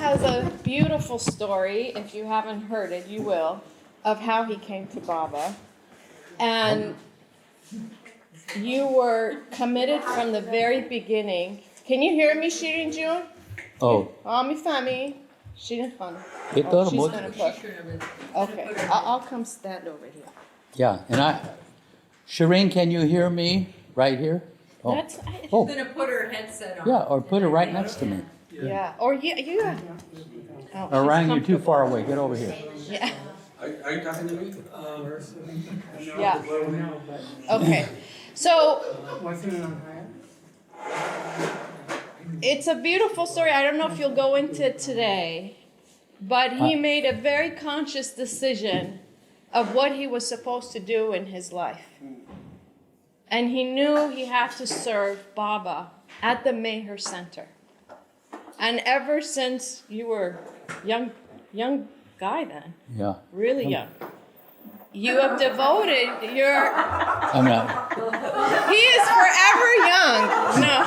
has a beautiful story. If you haven't heard it, you will, of how he came to Baba. And you were committed from the very beginning. Can you hear me, Shirin June? Oh. Mi fami. Shirin Khan. She's gonna push. Okay, I'll come stand over here. Yeah, and Shireen, can you hear me right here? Oh. She's gonna put her headset on. Yeah, or put her right next to me. Yeah, or you. Oh, Rang, you're too far away. Get over here. Yeah. Are you talking to me? Yeah. Okay. So it's a beautiful story. I don't know if you'll go into it today, but he made a very conscious decision of what he was supposed to do in his life. And he knew he had to serve Baba at the Meher Center. And ever since you were young guy then, Yeah. really young, you have devoted your... I'm not. He is forever young. No.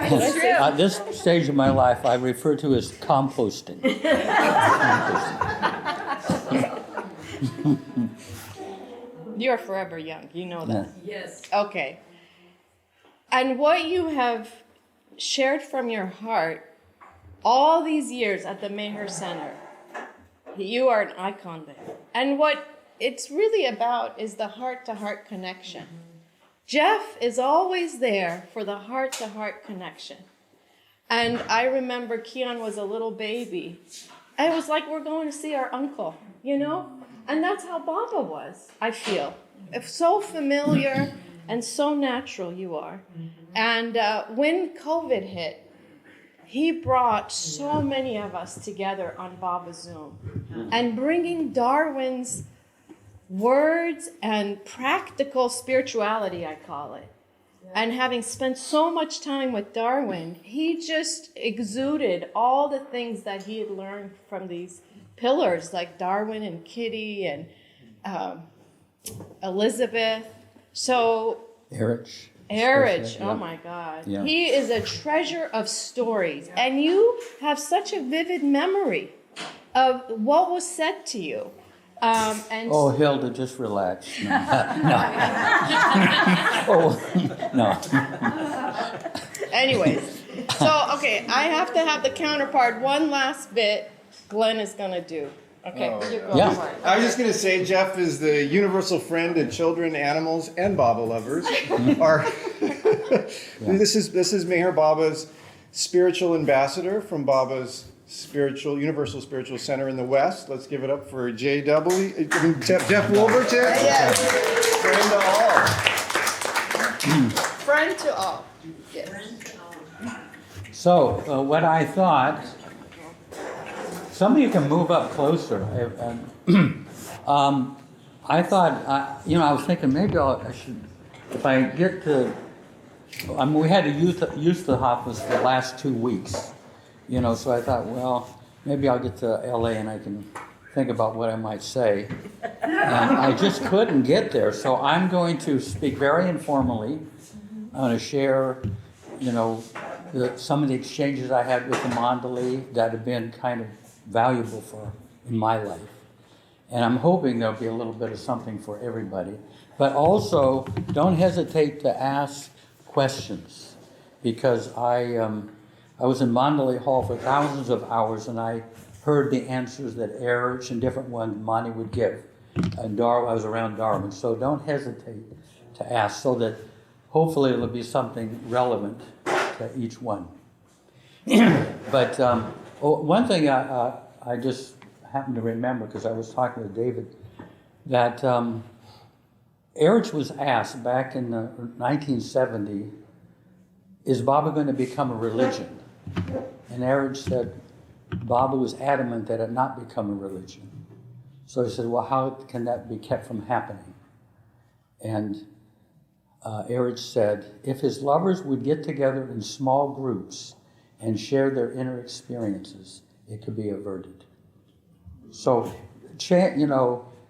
That's true. At this stage of my life, I refer to as composting. You're forever young. You know that. Yes. Okay. And what you have shared from your heart all these years at the Meher Center, you are an icon there. And what it's really about is the heart-to-heart connection. Jeff is always there for the heart-to-heart connection. And I remember Keon was a little baby. And it was like we're going to see our uncle, you know? And that's how Baba was, I feel. It's so familiar and so natural you are. And when COVID hit, he brought so many of us together on Baba Zoom. And bringing Darwin's words and practical spirituality, I call it. And having spent so much time with Darwin, he just exuded all the things that he had learned from these pillars like Darwin and Kitty and Elizabeth. So Erich, oh my God. Yeah. He is a treasure of stories. And you have such a vivid memory of what was said to you. Oh, Hilda, just relax. No. Oh, no. Anyways, so, okay, I have to have the counterpart. One last bit Glenn is going to do. Okay, you go Yeah. for it. I was just going to say, Jeff is the universal friend to children, animals, and Baba lovers. This is Meher Baba's spiritual ambassador from Baba's Universal Spiritual Center in the West. Let's give it up for Jeff Wolverton. Yes. Friend to all. Friend to all. Yes. So, what I thought, some of you can move up closer. I thought, I was thinking maybe I should, if I get to, we had a youth office the last 2 weeks, so I thought, well, maybe I'll get to LA and I can think about what I might say. And I just couldn't get there, so I'm going to speak very informally. I'm going to share, some of the exchanges I had with the Mandali that have been kind of valuable in my life. And I'm hoping there'll be a little bit of something for everybody. But also, don't hesitate to ask questions, because I was in Mandali Hall for thousands of hours, and I heard the answers that Erich and different ones Mani would give. And I was around Darwin, so don't hesitate to ask, so that hopefully it'll be something relevant to each one. But one thing I just happened to remember, because I was talking to David, that Erich was asked back in 1970, is Baba going to become a religion? And Erich said Baba was adamant that it not become a religion. So he said, well, how can that be kept from happening? And Erich said, if his lovers would get together in small groups and share their inner experiences, it could be averted. So,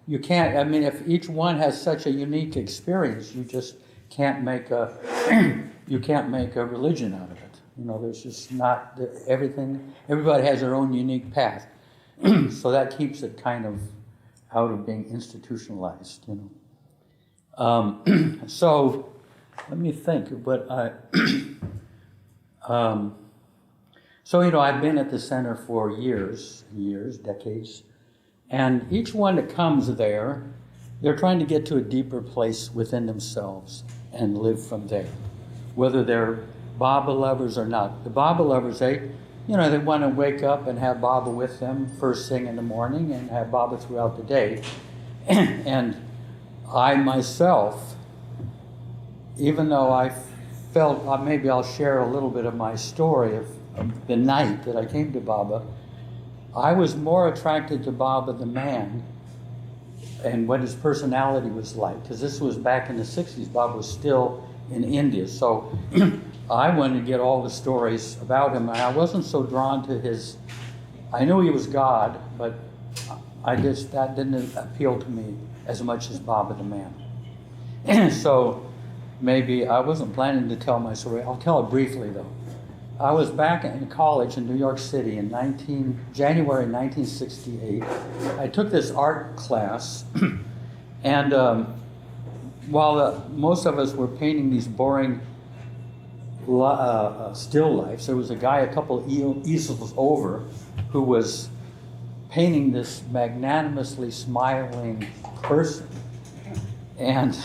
you can't, if each one has such a unique experience, you just can't make a religion out of it. You know, there's just not everything. Everybody has their own unique path, so that keeps it kind of out of being institutionalized. You know. So let me think. But so you know, I've been at the center for years, decades, and each one that comes there, they're trying to get to a deeper place within themselves and live from there, whether they're Baba lovers or not. The Baba lovers, they want to wake up and have Baba with them first thing in the morning and have Baba throughout the day. And I myself, even though I felt maybe I'll share a little bit of my story of the night that I came to Baba, I was more attracted to Baba the man and what his personality was like, because this was back in the 60s. Baba was still in India, so I wanted to get all the stories about him, and I wasn't so drawn to his, I knew he was God, but that didn't appeal to me as much as Baba the man. So maybe I wasn't planning to tell my story. I'll tell it briefly though. I was back in college in New York City in January 1968. I took this art class, and while most of us were painting these boring still lifes, there was a guy a couple easels over who was painting this magnanimously smiling person. And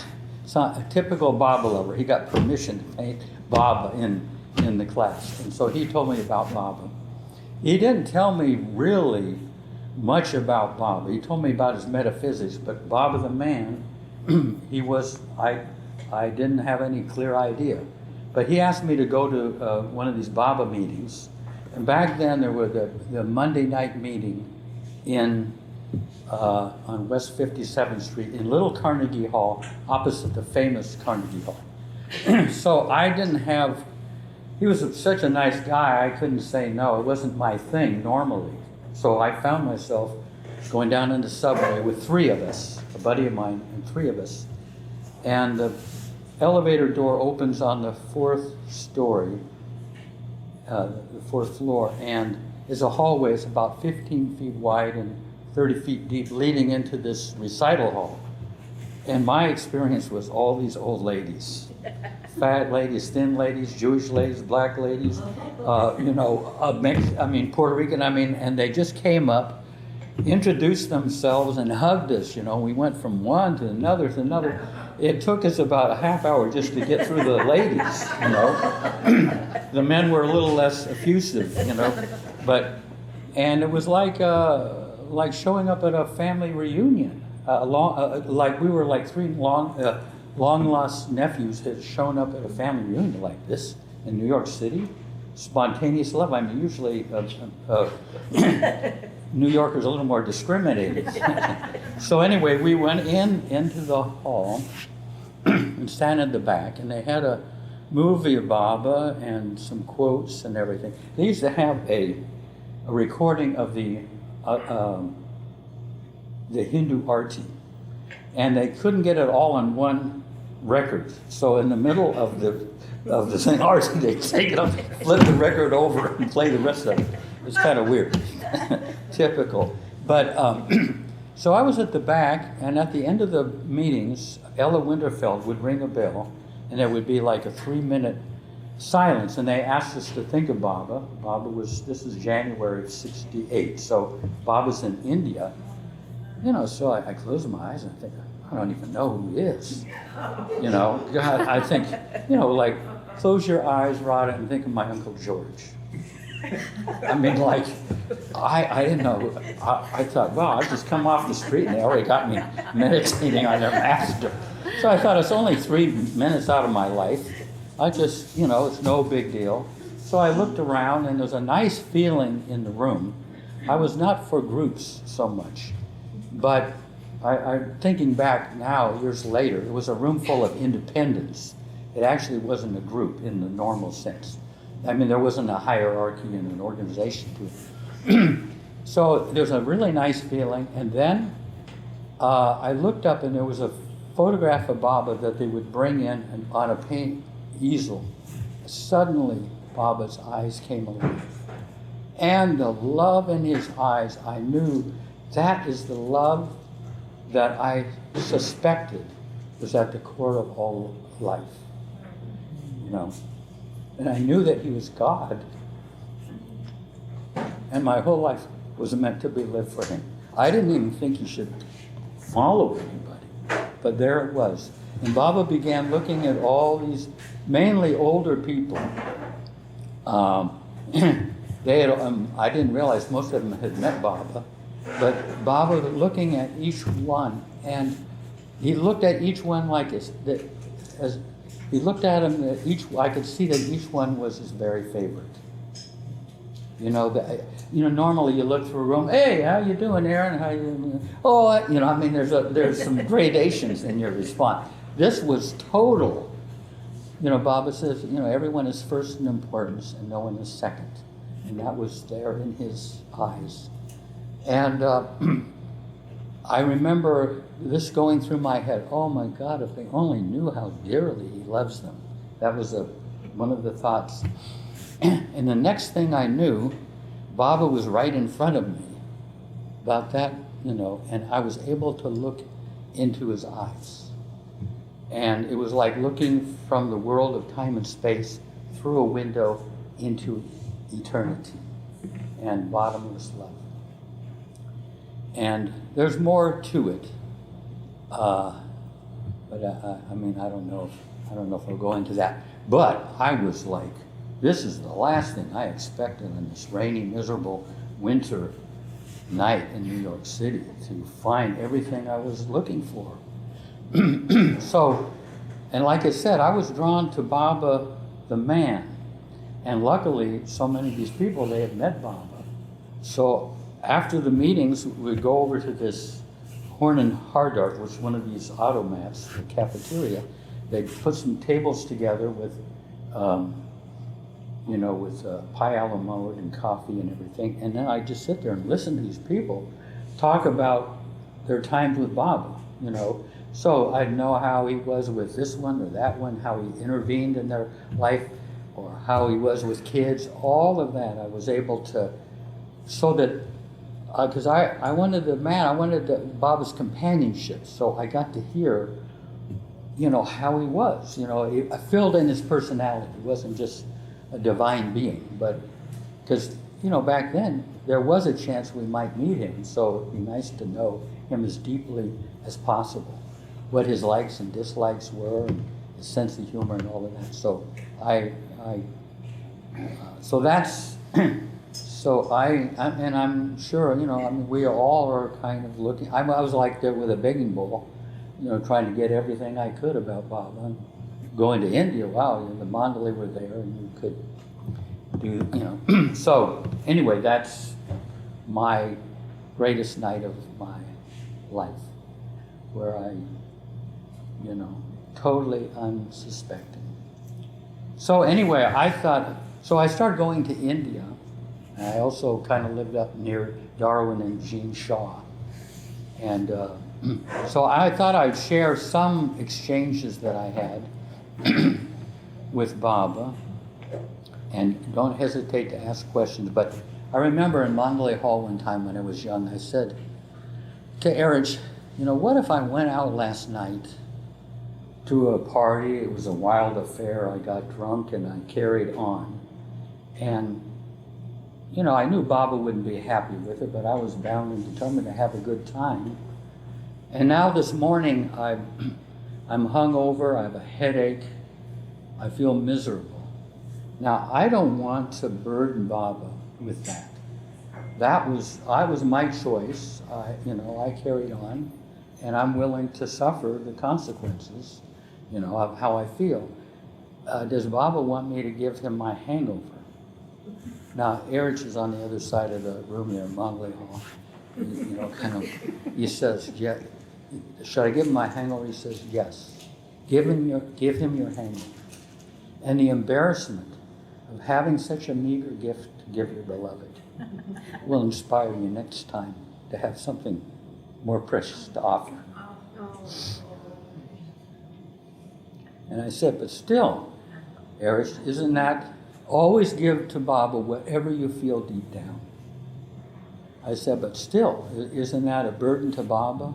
it's not a typical Baba lover. He got permission to paint Baba in the class. And so he told me about Baba. He didn't tell me really much about Baba. He told me about his metaphysics, but Baba the man, I didn't have any clear idea. But he asked me to go to one of these Baba meetings. And back then there was the Monday night meeting on West 57th Street in Little Carnegie Hall, opposite the famous Carnegie Hall. So I didn't have, he was such a nice guy, I couldn't say no. It wasn't my thing normally. So I found myself going down in the subway with three of us, a buddy of mine and three of us. And the elevator door opens on the fourth story, the fourth floor, and is a hallway. It's about 15 feet wide and 30 feet deep, leading into this recital hall. And my experience was all these old ladies, fat ladies, thin ladies, Jewish ladies, black ladies, Puerto Rican, and they just came up, introduced themselves and hugged us. We went from one to another to another. It took us about a half hour just to get through the ladies, The men were a little less effusive, and it was like showing up at a family reunion. Like we were like three long lost nephews had shown up at a family reunion like this in New York City. Spontaneous love. Usually New Yorkers are a little more discriminating. So anyway, we went into the hall and stand in the back, and they had a movie of Baba and some quotes and everything. They used to have a recording of the Hindu Arti, and they couldn't get it all on one record. So in the middle of the thing, Arti, they take it up, flip the record over, and play the rest of it. It's kind of weird, typical. But so I was at the back, and at the end of the meetings, Ella Winterfeld would ring a bell, and there would be like a 3-minute silence, and they asked us to think of Baba. This is January of '68, so Baba's in India. So I close my eyes and I think, I don't even know who he is. God, I think, close your eyes, Radha, and think of my Uncle George. I didn't know. I thought, well, I just come off the street and they already got me meditating on their master. So I thought, it's only 3 minutes out of my life. I just, it's no big deal. So I looked around and there was a nice feeling in the room. I was not for groups so much, but I'm thinking back now, years later, it was a room full of independents. It actually wasn't a group in the normal sense. There wasn't a hierarchy and an organization to it. So there's a really nice feeling. And then I looked up and there was a photograph of Baba that they would bring in on a paint easel. Suddenly, Baba's eyes came alive. And the love in his eyes, I knew that is the love that I suspected was at the core of all life. You know, and I knew that he was God. And my whole life was meant to be lived for him. I didn't even think he should follow anybody, but there it was. And Baba began looking at all these, mainly older people. They had, I didn't realize most of them had met Baba, but Baba looking at each one, and he looked at each one like as he looked at them. I could see that each one was his very favorite. You know, normally you look through a room. Hey, how you doing, Aaron? How you doing? Oh, you know, I mean, there's some gradations in your response. This was total. You know, Baba says, you know, everyone is first in importance and no one is second. And that was there in his eyes. And I remember this going through my head. Oh my God, if they only knew how dearly he loves them. That was one of the thoughts. And the next thing I knew, Baba was right in front of me about that, you know, and I was able to look into his eyes. And it was like looking from the world of time and space through a window into eternity and bottomless love. And there's more to it, but I mean, I don't know if I'll go into that. But I was like, this is the last thing I expected on this rainy, miserable winter night in New York City, to find everything I was looking for. So, and like I said, I was drawn to Baba the man. And luckily, so many of these people, they had met Baba. So after the meetings, we'd go over to this Horn and Hardart, which is one of these automats, the cafeteria. They'd put some tables together with, you know, with pie a la mode and coffee and everything. And then I'd just sit there and listen to these people talk about their times with Baba, you know. So I'd know how he was with this one or that one, how he intervened in their life, or how he was with kids. All of that I was able to, so that, because I wanted Baba's companionship. So I got to hear, you know, how he was. You know, it filled in his personality. He wasn't just a divine being, but because, you know, back then there was a chance we might meet him. So it'd be nice to know him as deeply as possible, what his likes and dislikes were, and his sense of humor and all of that. So so that's, so and I'm sure, you know, I mean, we all are kind of looking, I was like there with a begging bowl, you know, trying to get everything I could about Baba. Going to India, wow, you know, the Mandali were there and you could do, you know. So anyway, that's my greatest night of my life, where I, you know, totally unsuspecting. So anyway, I thought, so I started going to India. And I also kind of lived up near Darwin and Shaw. And so I thought I'd share some exchanges that I had with Baba. And don't hesitate to ask questions. But I remember in Mandali Hall one time when I was young, I said to Erich, you know, what if I went out last night to a party? It was a wild affair. I got drunk and I carried on. And, you know, I knew Baba wouldn't be happy with it, but I was bound and determined to have a good time. And now this morning, I'm hungover, I have a headache, I feel miserable. Now, I don't want to burden Baba with that. That was my choice. You know, I carried on, and I'm willing to suffer the consequences, you know, of how I feel. Does Baba want me to give him my hangover? Now, Erich is on the other side of the room there, Mandali Hall. You know, kind of, he says, yeah, should I give him my hangover? He says, yes. Give him your hangover. And the embarrassment of having such a meager gift to give your beloved will inspire you next time to have something more precious to offer. And I said, but still, Erich, isn't that always give to Baba whatever you feel deep down. I said, but still, isn't that a burden to Baba?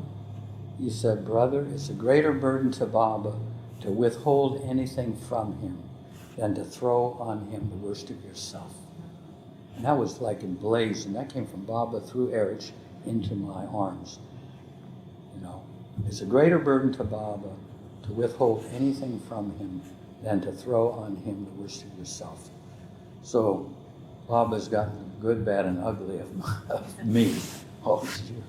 He said, brother, it's a greater burden to Baba to withhold anything from him than to throw on him the worst of yourself. And that was like emblazed, and that came from Baba through Erich into my arms. You know, it's a greater burden to Baba to withhold anything from him than to throw on him the worst of yourself. So Baba's gotten the good, bad, and ugly of me all these years.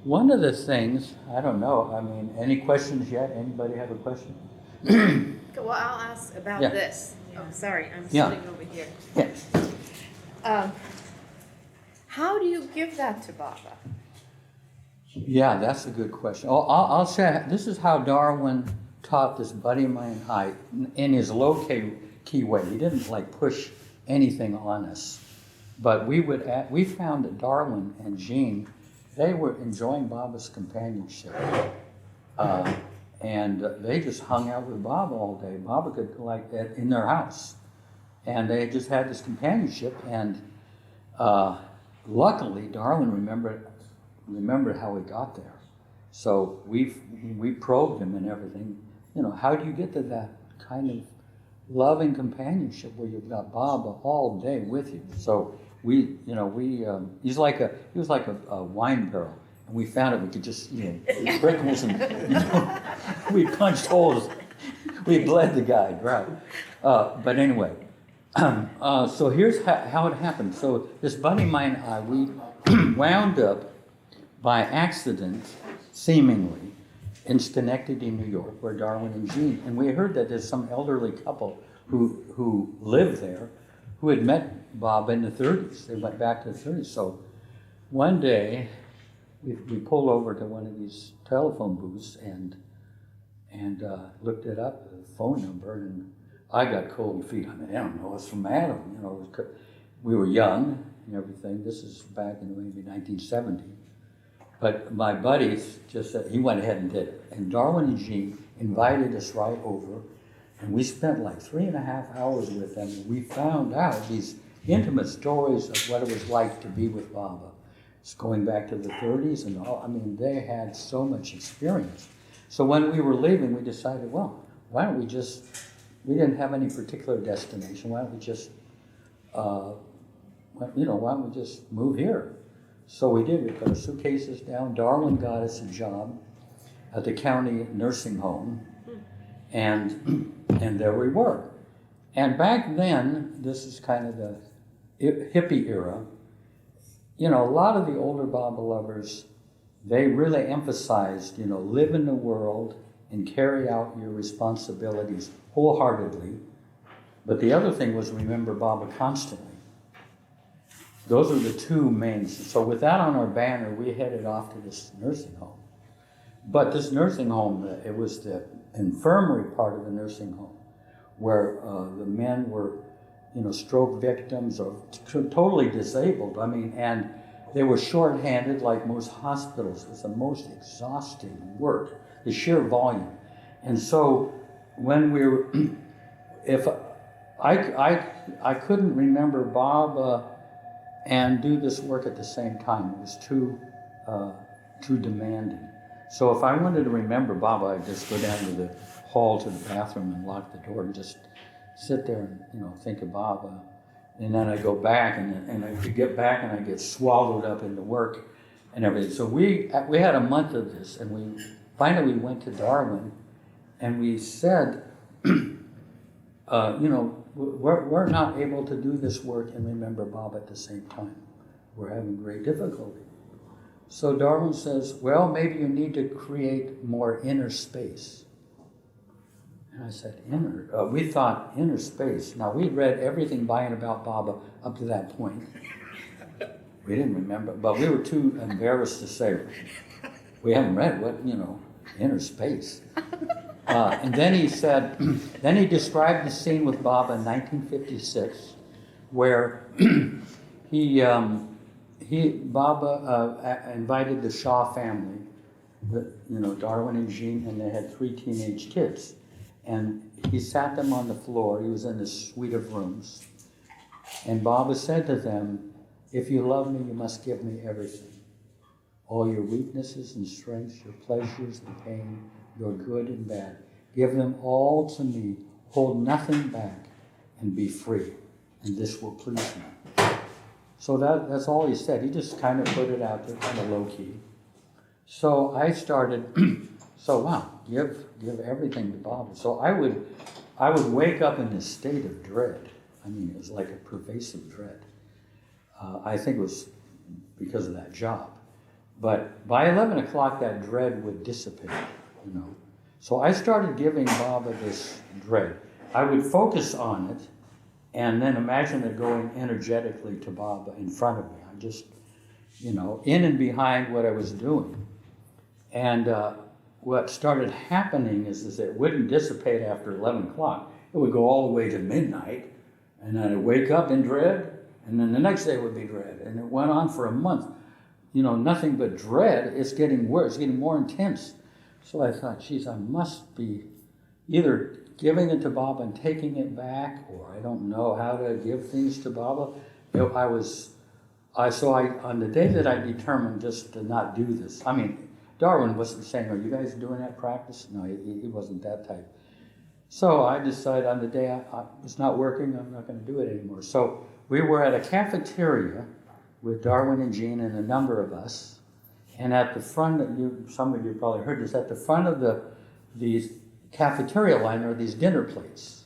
One of the things, I don't know, I mean, any questions yet? Anybody have a question? Well, I'll ask about Yeah. this. Oh, sorry, I'm Yeah. sitting over here. Yes. How do you give that to Baba? Yeah, that's a good question. I'll say, this is how Darwin taught this buddy of mine and I in his low key way. He didn't like push anything on us. But we found that Darwin and Jean, they were enjoying Baba's companionship. And they just hung out with Baba all day. Baba could, in their house. And they just had this companionship. And luckily, Darwin remembered how he got there. So we probed him and everything. You know, how do you get to that kind of loving companionship where you've got Baba all day with you? So he was like a wine barrel. And we found it, we could just, sprinkles and, we punched holes. We bled the guy dry. But anyway, so here's how it happened. So this buddy of mine and I, we wound up by accident, seemingly, in Schenectady, New York, where Darwin and Jean, and we heard that there's some elderly couple who lived there who had met Bob in the 30s. They went back to the 30s. So one day, we pulled over to one of these telephone booths and looked it up, the phone number, and I got cold feet. I mean, I don't know what's the matter. We were young and everything. This is back in maybe 1970. But my buddies just said, he went ahead and did it. And Darwin and Jean invited us right over, and we spent like 3.5 hours with them. And we found out these intimate stories of what it was like to be with Baba. It's going back to the 30s and all. I mean, they had so much experience. So when we were leaving, we decided, well, why don't we didn't have any particular destination. Why don't we just, why don't we just move here? So we did. We put our suitcases down. Darwin got us a job at the county nursing home, and there we were. And back then, this is kind of the hippie era. A lot of the older Baba lovers, they really emphasized, live in the world and carry out your responsibilities wholeheartedly. But the other thing was remember Baba constantly. Those are the two main. So with that on our banner, we headed off to this nursing home. But this nursing home, it was the infirmary part of the nursing home, where the men were, stroke victims or totally disabled. I mean, and they were short-handed like most hospitals. It was the most exhausting work, the sheer volume. And so when we were, if I couldn't remember Baba and do this work at the same time. It was too demanding. So if I wanted to remember Baba, I'd just go down to the hall to the bathroom and lock the door and just sit there and think of Baba. And then I go back and I could get back and I get swallowed up into work and everything. So we had a month of this, and we finally went to Darwin and we said, we're not able to do this work and remember Baba at the same time. We're having great difficulty. So Darwin says, well, maybe you need to create more inner space. And I said, inner? We thought inner space. Now, we'd read everything by and about Baba up to that point. We didn't remember, but we were too embarrassed to say, we haven't read what, inner space. And then he said, then he described the scene with Baba in 1956, where Baba invited the Shaw family Darwin and Jean, and they had 3 teenage kids. And he sat them on the floor. He was in this suite of rooms. And Baba said to them, if you love me, you must give me everything. All your weaknesses and strengths, your pleasures and pain, your good and bad. Give them all to me. Hold nothing back and be free. And this will please me. So that's all he said. He just kind of put it out there, kind of low key. So I started, give everything to Baba. So I would wake up in this state of dread. I mean, it was like a pervasive dread. I think it was because of that job. But by 11 o'clock, that dread would dissipate, So I started giving Baba this dread. I would focus on it and then imagine it going energetically to Baba in front of me. I just, in and behind what I was doing. And what started happening is it wouldn't dissipate after 11 o'clock. It would go all the way to midnight, and then I'd wake up in dread, and then the next day would be dread. And it went on for a month. Nothing but dread. It's getting worse, getting more intense. So I thought, geez, I must be either giving it to Baba and taking it back, or I don't know how to give things to Baba. On the day that I determined just to not do this, I mean, Darwin wasn't saying, are you guys doing that practice? No, he wasn't that type. So I decided on the day it's not working, I'm not going to do it anymore. So we were at a cafeteria with Darwin and Jean and a number of us. And at the front, some of you probably heard this, at the front of the cafeteria line are these dinner plates,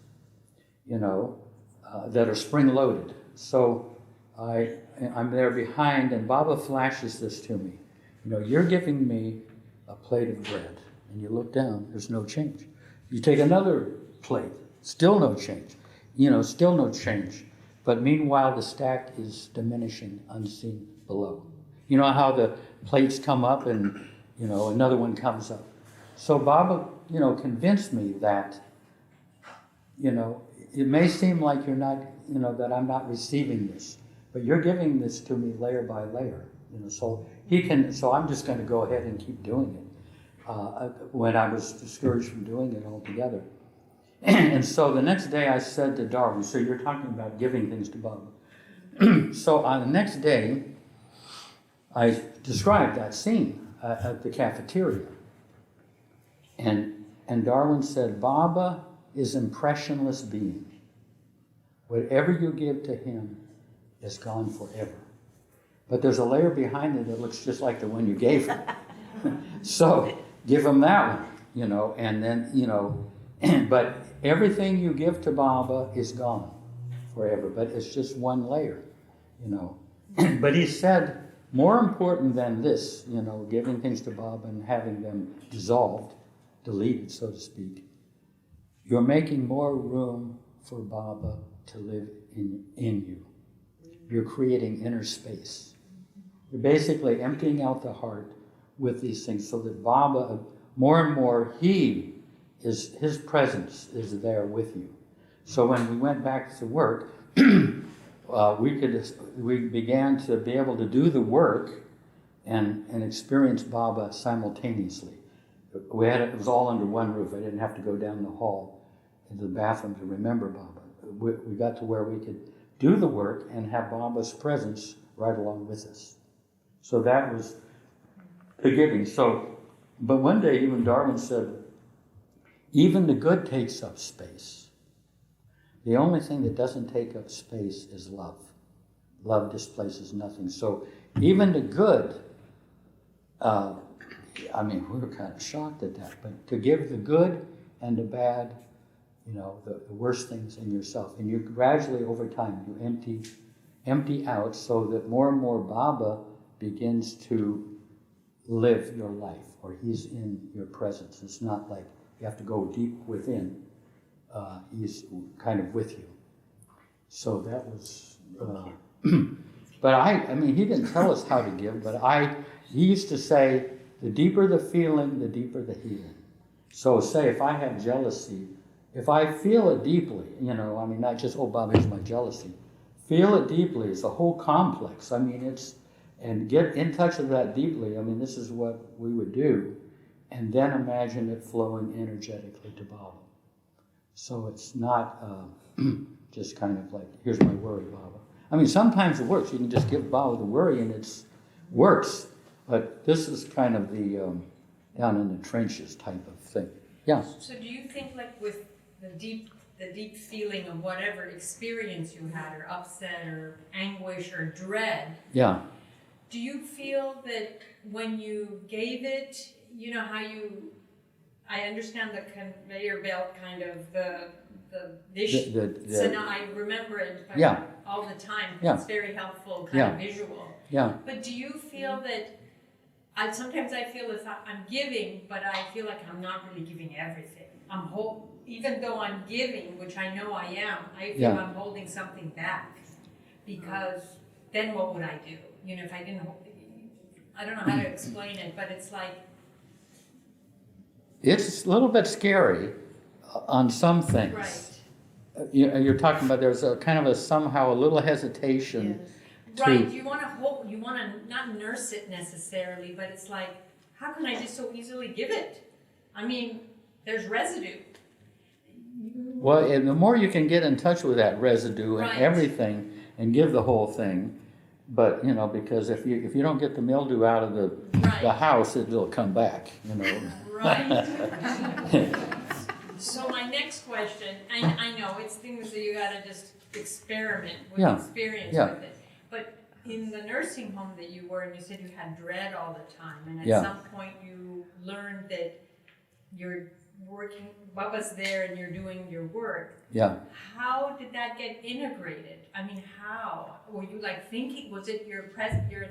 that are spring-loaded. So I'm there behind, and Baba flashes this to me. You're giving me a plate of bread, and you look down, there's no change. You take another plate, still no change. Still no change. But meanwhile, the stack is diminishing, unseen below. You know how the plates come up and, another one comes up. So Baba, convinced me that, it may seem like you're not, that I'm not receiving this, but you're giving this to me layer by layer, so I'm just going to go ahead and keep doing it. When I was discouraged from doing it altogether. And so the next day I said to Darwin, so you're talking about giving things to Baba. So on the next day, I described that scene at the cafeteria. And Darwin said, Baba is impressionless being. Whatever you give to him is gone forever. But there's a layer behind it that looks just like the one you gave him. So give him that one, and then, but everything you give to Baba is gone forever, but it's just one layer, But he said, more important than this, giving things to Baba and having them dissolved, deleted, so to speak, you're making more room for Baba to live in you. You're creating inner space. You're basically emptying out the heart with these things so that Baba, more and more, his presence is there with you. So when we went back to work, we began to be able to do the work and experience Baba simultaneously. It was all under one roof. I didn't have to go down the hall into the bathroom to remember Baba. We got to where we could do the work and have Baba's presence right along with us. So that was the giving. But one day even Darwin said, even the good takes up space. The only thing that doesn't take up space is love. Love displaces nothing. So even the good, we were kind of shocked at that, but to give the good and the bad, the worst things in yourself. And you gradually, over time, you empty out so that more and more Baba begins to live your life, or he's in your presence. It's not like you have to go deep within. He's kind of with you. So that was, but he didn't tell us how to give, but he used to say, the deeper the feeling, the deeper the healing. So say if I have jealousy, if I feel it deeply, not just, oh, Bob, here's my jealousy. Feel it deeply. It's a whole complex. And get in touch with that deeply. This is what we would do. and then imagine it flowing energetically to Baba. So it's not just kind of like, here's my worry, Baba. I mean, sometimes it works. You can just give Baba the worry and it works. But this is kind of the down in the trenches type of thing. Yeah. So do you think like with the deep feeling of whatever experience you had, or upset or anguish or dread, Yeah. do you feel that when you gave it, you know how I understand the conveyor belt kind of the dish. So now I remember it Yeah. all the time. Yeah. It's very helpful, Yeah. kind of visual. Yeah. But do you feel that, sometimes I feel as I'm giving, but I feel like I'm not really giving everything. Even though I'm giving, which I know I am, I feel Yeah. I'm holding something back. Because then what would I do? You know, if I didn't I don't know how to explain it, but it's like, It's a little bit scary on some things. right. You're talking about there's a kind of somehow a little hesitation. Yes. Right, you want to not nurse it necessarily, but it's like, how can I just so easily give it? I mean, there's residue. Well, and the more you can get in touch with that residue and Right. everything and give the whole thing, but because if you don't get the mildew out of the Right. house, it'll come back. Right. So my next question, I know it's things that you gotta just experiment with, Yeah. experience Yeah. with it. But in the nursing home that you were, and you said you had dread all the time, and at Yeah. some point you learned that you're working, Baba's there and you're doing your work. Yeah. How did that get integrated? I mean, how? Were you like thinking, was it your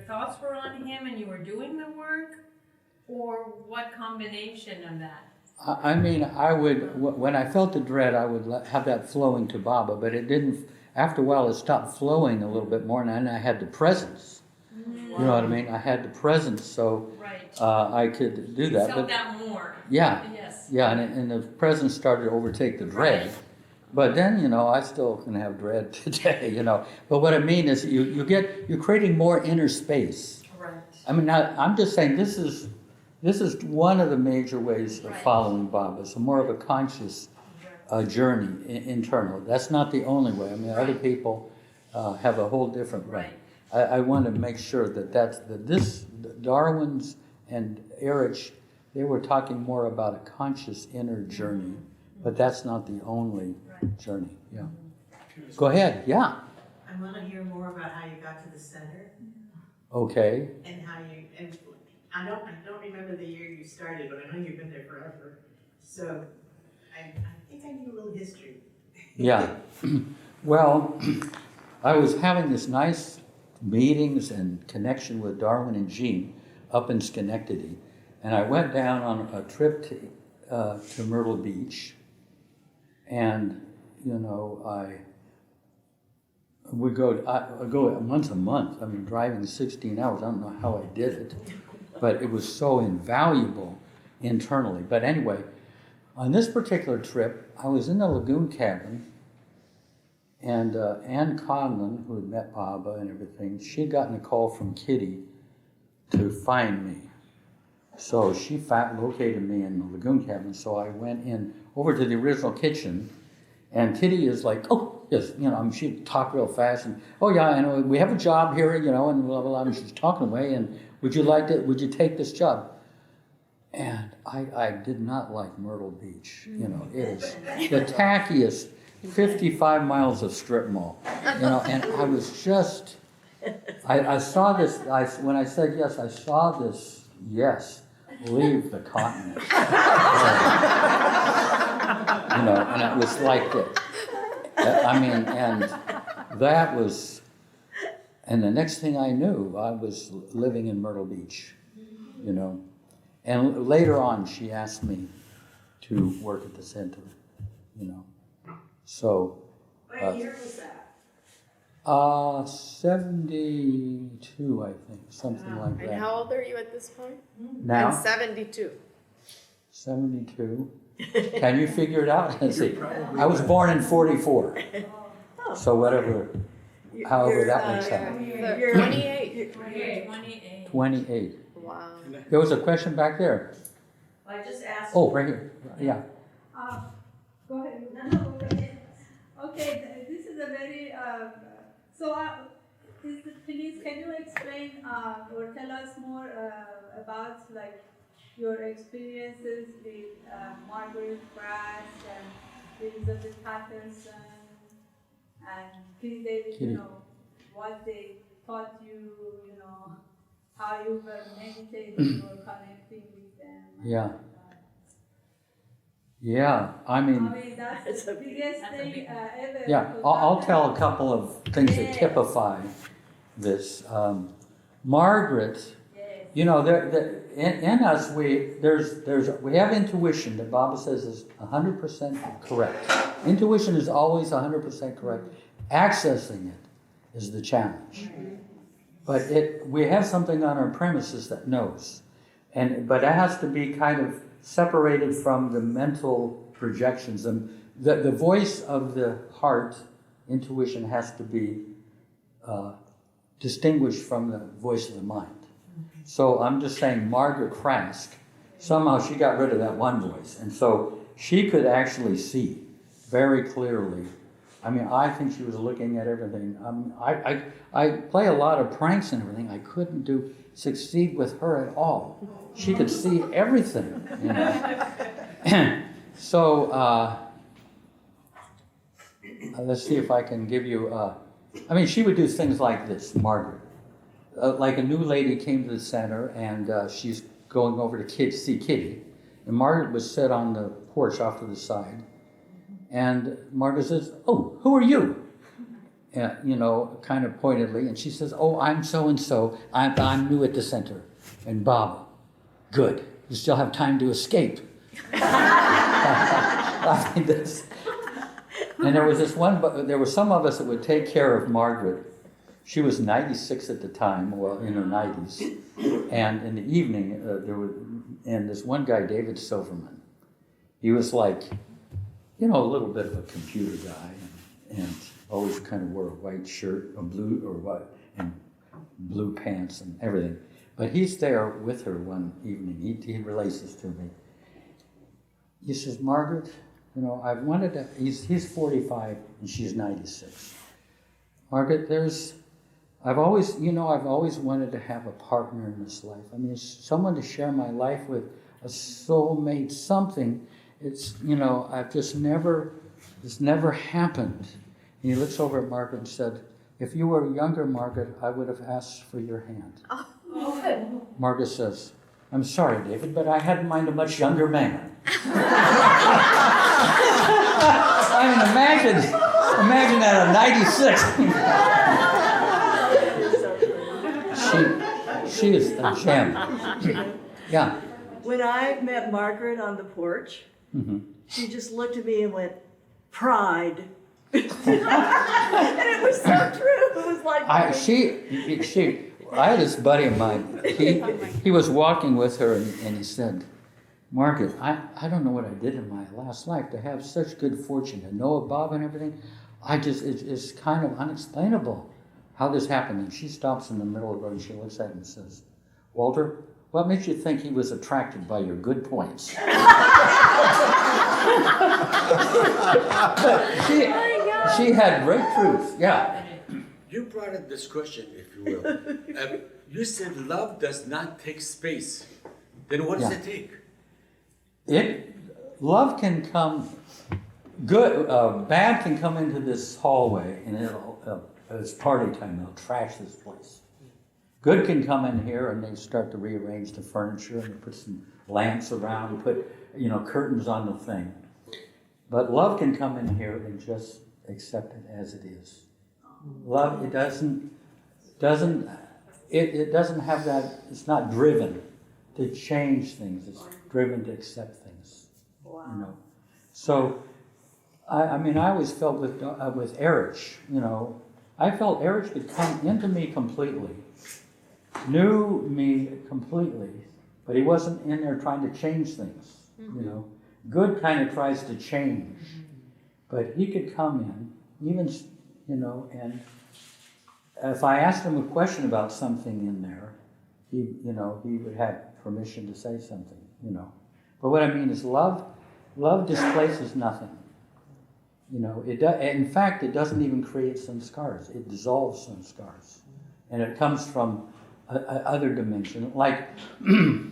thoughts were on him and you were doing the work? Or what combination of that? I mean, I would, when I felt the dread, I would have that flowing to Baba, but it didn't, after a while it stopped flowing a little bit more, and then I had the presence. You know what I mean? I had the presence, so Right. I could do that. You felt that more. Yeah. Yes. Yeah, and the presence started to overtake the dread. Right. But then, I still can have dread today, But what I mean is you're creating more inner space. Correct. I mean, now, I'm just saying this is one of the major ways of Right. following Baba. So more of a conscious journey internal. That's not the only way. I mean, other people have a whole different way. Right. I want to make sure that this Darwin's and Erich, they were talking more about a conscious inner journey, but that's not the only journey. Yeah. Go ahead. Yeah. I want to hear more about how you got to the center Okay. and how you, and I don't remember the year you started, but I know you've been there forever. So I think I need a little history. Yeah. Well, I was having this nice meetings and connection with Darwin and Jean up in Schenectady, and I went down on a trip to Myrtle Beach, and I go once a month. I mean, driving 16 hours. I don't know how I did it, but it was so invaluable internally. But anyway, on this particular trip, I was in the lagoon cabin, and Ann Conlon, who had met Baba and everything, she had gotten a call from Kitty to find me. So she located me in the lagoon cabin, so I went in over to the original kitchen, and Kitty is like, oh, yes, she talked real fast, and, oh yeah, I know, we have a job here, and blah, blah, blah, and she's talking away, and would you take this job? And I did not like Myrtle Beach. It is the tackiest 55 miles of strip mall. And I was just, I saw this, when I said yes, I saw this, yes, leave the continent. And it was like that. I mean, and that was, and the next thing I knew, I was living in Myrtle Beach, And later on, she asked me to work at the center, So. What year was that? 72, I think, something like And that. how old are you at this point? Now, I'm 72. 72. Can you figure it out? Let's see. I was born in 44. So whatever, however that works out. 28. 28. 28. Wow. There was a question back there. I just asked. Oh, right here, yeah. Go ahead. No, go ahead. Okay, this is a very, please, can you explain or tell us more about like your experiences with Margaret Brass and Elizabeth Patterson and Kitty Davy, Kitty. you know, what they taught you, you know, how you were meditating or connecting with them. Yeah. Yeah, I mean, That's the biggest thing ever. yeah, because I'll that- tell a couple of things that Yes. typify this. Margaret, Yes. you know, in us, we have intuition that Baba says is 100% correct. Intuition is always 100% correct. Accessing it is the challenge. But we have something on our premises that knows. But that has to be kind of separated from the mental projections. And the voice of the heart, intuition, has to be distinguished from the voice of the mind. So I'm just saying Margaret Krask, somehow she got rid of that one voice. And so she could actually see very clearly. I mean, I think she was looking at everything. I play a lot of pranks and everything. I couldn't succeed with her at all. She could see everything, you know. So let's see if I can give you. I mean, she would do things like this, Margaret. Like a new lady came to the center, and she's going over to see Kitty, and Margaret was sit on the porch off to the side, and Margaret says, "Oh, who are you?" You know, kind of pointedly, and she says, "Oh, I'm so and so. I'm new at the center." And Baba, good. You still have time to escape. I mean, and there was there were some of us that would take care of Margaret. She was 96 at the time, well, in her 90s. And in the evening, and this one guy, David Silverman, he was like, you know, a little bit of a computer guy, and always kind of wore a white shirt, and blue pants and everything. But he's there with her one evening. He relates this to me. He says, "Margaret, you know, I've wanted to." He's 45 and she's 96. Margaret, I've always wanted to have a partner in this life. I mean, someone to share my life with, a soulmate, something. It's, you know, it's never happened. And he looks over at Margaret and said, "If you were younger, Margaret, I would have asked for your hand." Oh. Margaret says, "I'm sorry, David, but I had in mind a much younger man." I mean, imagine that at 96. She is a gem. Yeah. When I met Margaret on the porch, she just looked at me and went, "Pride." And it was so true. It was like I had this buddy of mine. He was walking with her, and he said, "Margaret, I don't know what I did in my last life to have such good fortune, to know Bob and everything. It's kind of unexplainable how this happened." And she stops in the middle of the road and she looks at him and says, "Walter, what makes you think he was attracted by your good points?" But she had great truth, yeah. You brought up this question, if you will. You said love does not take space. Then what does it take? Love can come, bad can come into this hallway, and it's party time, they'll trash this place. Good can come in here and they start to rearrange the furniture and they put some lamps around, put, you know, curtains on the thing. But love can come in here and just accept it as it is. Love, it doesn't have that, it's not driven to change things, it's driven to accept things. Wow. You know. So, I mean, I always felt with Erich, you know, I felt Erich could come into me completely, knew me completely, but he wasn't in there trying to change things, you know. Good kind of tries to change, but he could come in, even, you know, and if I asked him a question about something in there, he would have permission to say something, you know. But what I mean is love displaces nothing. You know, in fact, it doesn't even create samskaras. It dissolves samskaras. And it comes from other dimension. Like,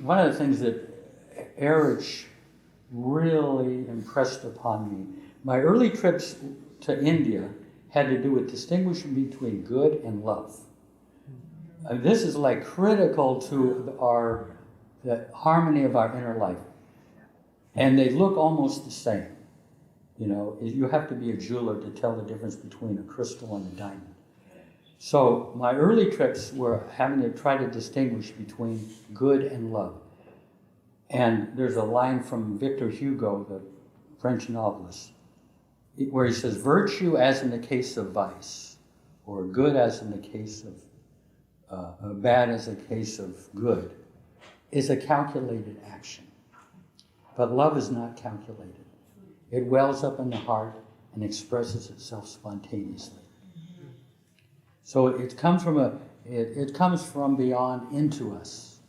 one of the things that Erich really impressed upon me, my early trips to India had to do with distinguishing between good and love. This is like critical to the harmony of our inner life. And they look almost the same. You know, you have to be a jeweler to tell the difference between a crystal and a diamond. So my early trips were having to try to distinguish between good and love. And there's a line from Victor Hugo, the French novelist, where he says, virtue as in the case of vice, or good as in the case of, bad as a case of good, is a calculated action. But love is not calculated. It wells up in the heart and expresses itself spontaneously. So it comes from beyond into us.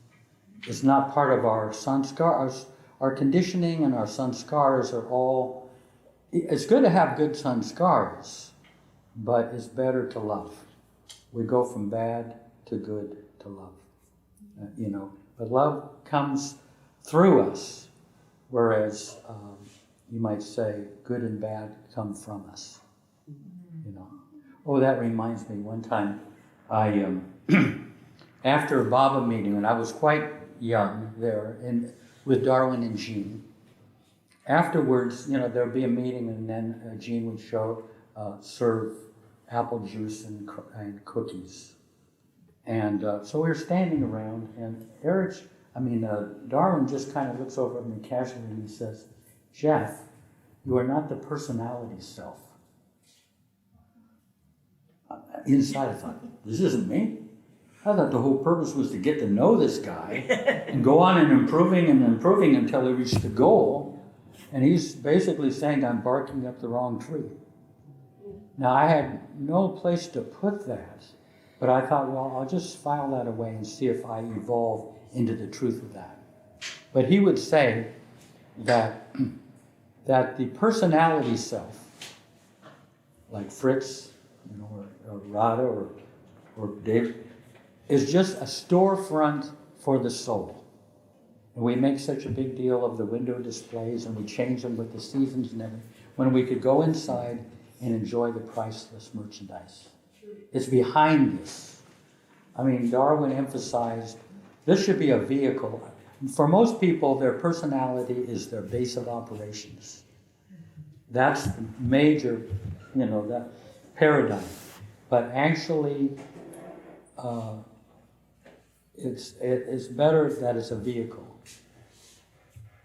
It's not part of our sanskars. Our conditioning and our sanskars are all. It's good to have good sanskars, but it's better to love. We go from bad to good to love. You know, but love comes through us, whereas you might say good and bad come from us. You know. Oh, that reminds me. One time, I after a Baba meeting, and I was quite young there, and with Darwin and Jean. Afterwards, you know, there'd be a meeting, and then Jean would serve apple juice and cookies. And so we were standing around, and Darwin just kind of looks over at me casually and he says, "Jeff, you are not the personality self." Inside, I thought, this isn't me. I thought the whole purpose was to get to know this guy and go on and improving until he reached the goal. And he's basically saying I'm barking up the wrong tree. Now, I had no place to put that, but I thought, well, I'll just file that away and see if I evolve into the truth of that. But he would say that the personality self, like Fritz, you know, or Radha, or Dave, is just a storefront for the soul. And we make such a big deal of the window displays, and we change them with the seasons and everything, when we could go inside and enjoy the priceless merchandise. It's behind this. I mean, Darwin emphasized this should be a vehicle. For most people, their personality is their base of operations. That's the major, you know, that paradigm. But actually, it's better that it's a vehicle.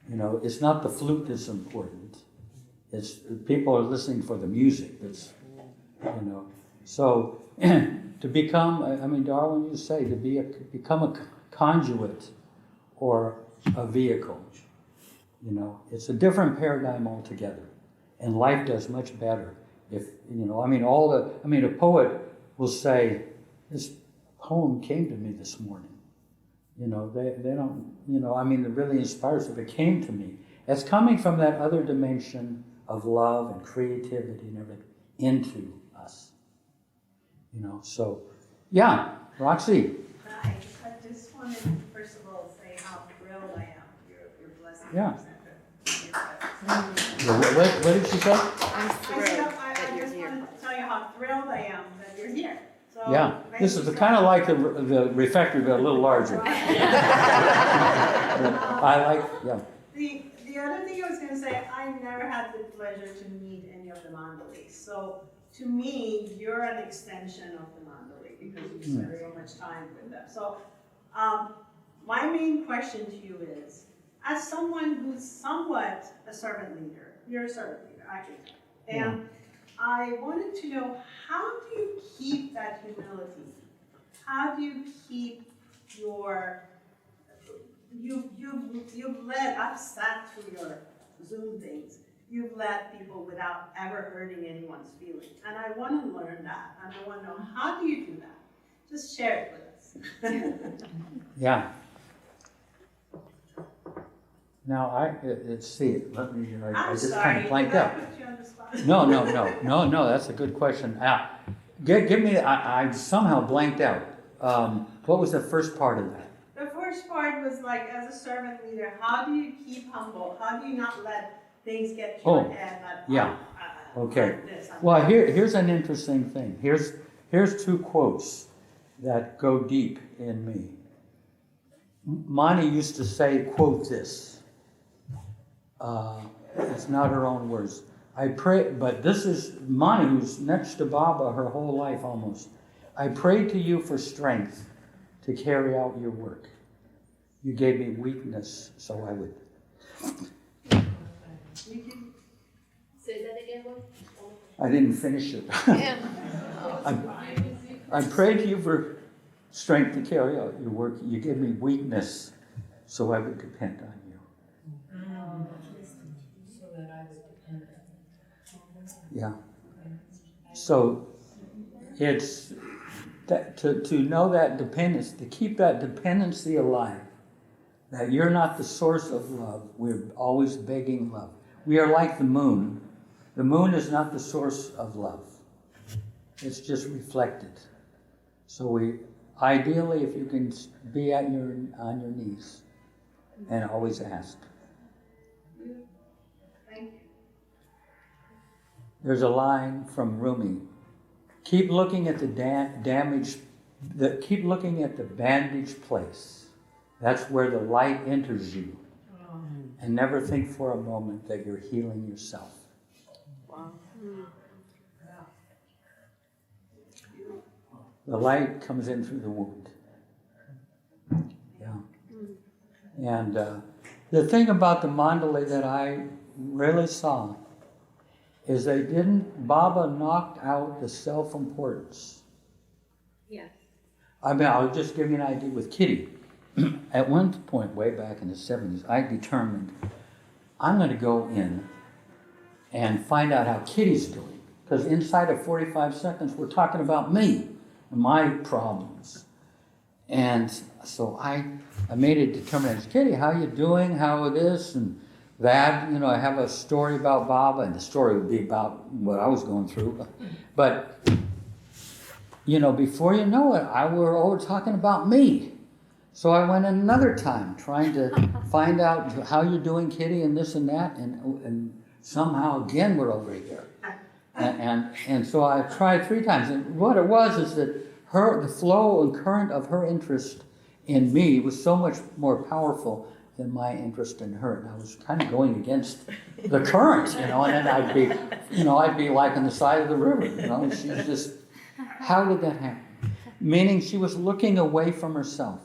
You know, it's not the flute that's important. It's people are listening for the music. That's, you know. So to become, Darwin used to say, become a conduit or a vehicle. You know, it's a different paradigm altogether, and life does much better if, you know. A poet will say, "This poem came to me this morning." You know, they don't, you know, it really inspires if it came to me. It's coming from that other dimension of love and creativity and everything into us. You know, so, yeah, Roxy. Hi, I just wanted to first of all say how thrilled I am. You're blessed. Yeah. What did she say? I'm thrilled I that you're just here. wanted to tell you how thrilled I am that you're here. So, Yeah, this is kind of like the refectory, but a little larger. The other thing I was going to say, I never had the pleasure to meet any of the Mandalis. So to me, you're an extension of the Mandali because you spend so much time with them. So my main question to you is, as someone who's somewhat a servant leader, you're a servant leader, actually, and I wanted to know, how do you keep that humility? How do you keep your, you've led, I've sat through your Zoom things, you've led people without ever hurting anyone's feelings. And I want to learn that, and I want to know, how do you do that? Just share it with us. Yeah. Now, let's see, let me, I I'm just sorry, kind of blanked did I out. put you on the spot? No, that's a good question. Give me, I somehow blanked out. What was the first part of that? The first part was like, as a servant leader, how do you keep humble? How do you not let things get to your head? That, yeah. Okay. I'm this, I'm Well, that. here's an interesting thing. Here's two quotes that go deep in me. Monty used to say, quote this. It's not her own words. I pray, but this is Monty, who's next to Baba her whole life almost. I pray to you for strength to carry out your work. You gave me weakness, so I would. Say that again, Bob? I didn't finish it. Yeah. I pray to you for strength to carry out your work. You gave me weakness, so I would depend on you. So that I was dependent. Yeah. So it's that to know that dependence, to keep that dependency alive, that you're not the source of love. We're always begging love. We are like the moon. The moon is not the source of love. It's just reflected. So ideally, if you can be on your knees and always ask. Thank you. There's a line from Rumi. Keep looking at the keep looking at the bandaged place. That's where the light enters you. And never think for a moment that you're healing yourself. Wow. The light comes in through the wound. Yeah. And the thing about the Mandali that I really saw is Baba knocked out the self-importance. Yes. I mean, I'll just give you an idea with Kitty. At one point, way back in the 70s, I determined I'm going to go in and find out how Kitty's doing. Because inside of 45 seconds, we're talking about me and my problems. And so I made a determination. Kitty, how you doing? How it is? And that, I have a story about Baba, and the story would be about what I was going through. But, before you know it, we're all talking about me. So I went another time trying to find out how you're doing, Kitty, and this and that, and somehow again we're over here. And so I tried 3 times, and what it was is that the flow and current of her interest in me was so much more powerful than my interest in her, and I was kind of going against the current, and then I'd be like on the side of the river, and she's just, how did that happen? Meaning she was looking away from herself.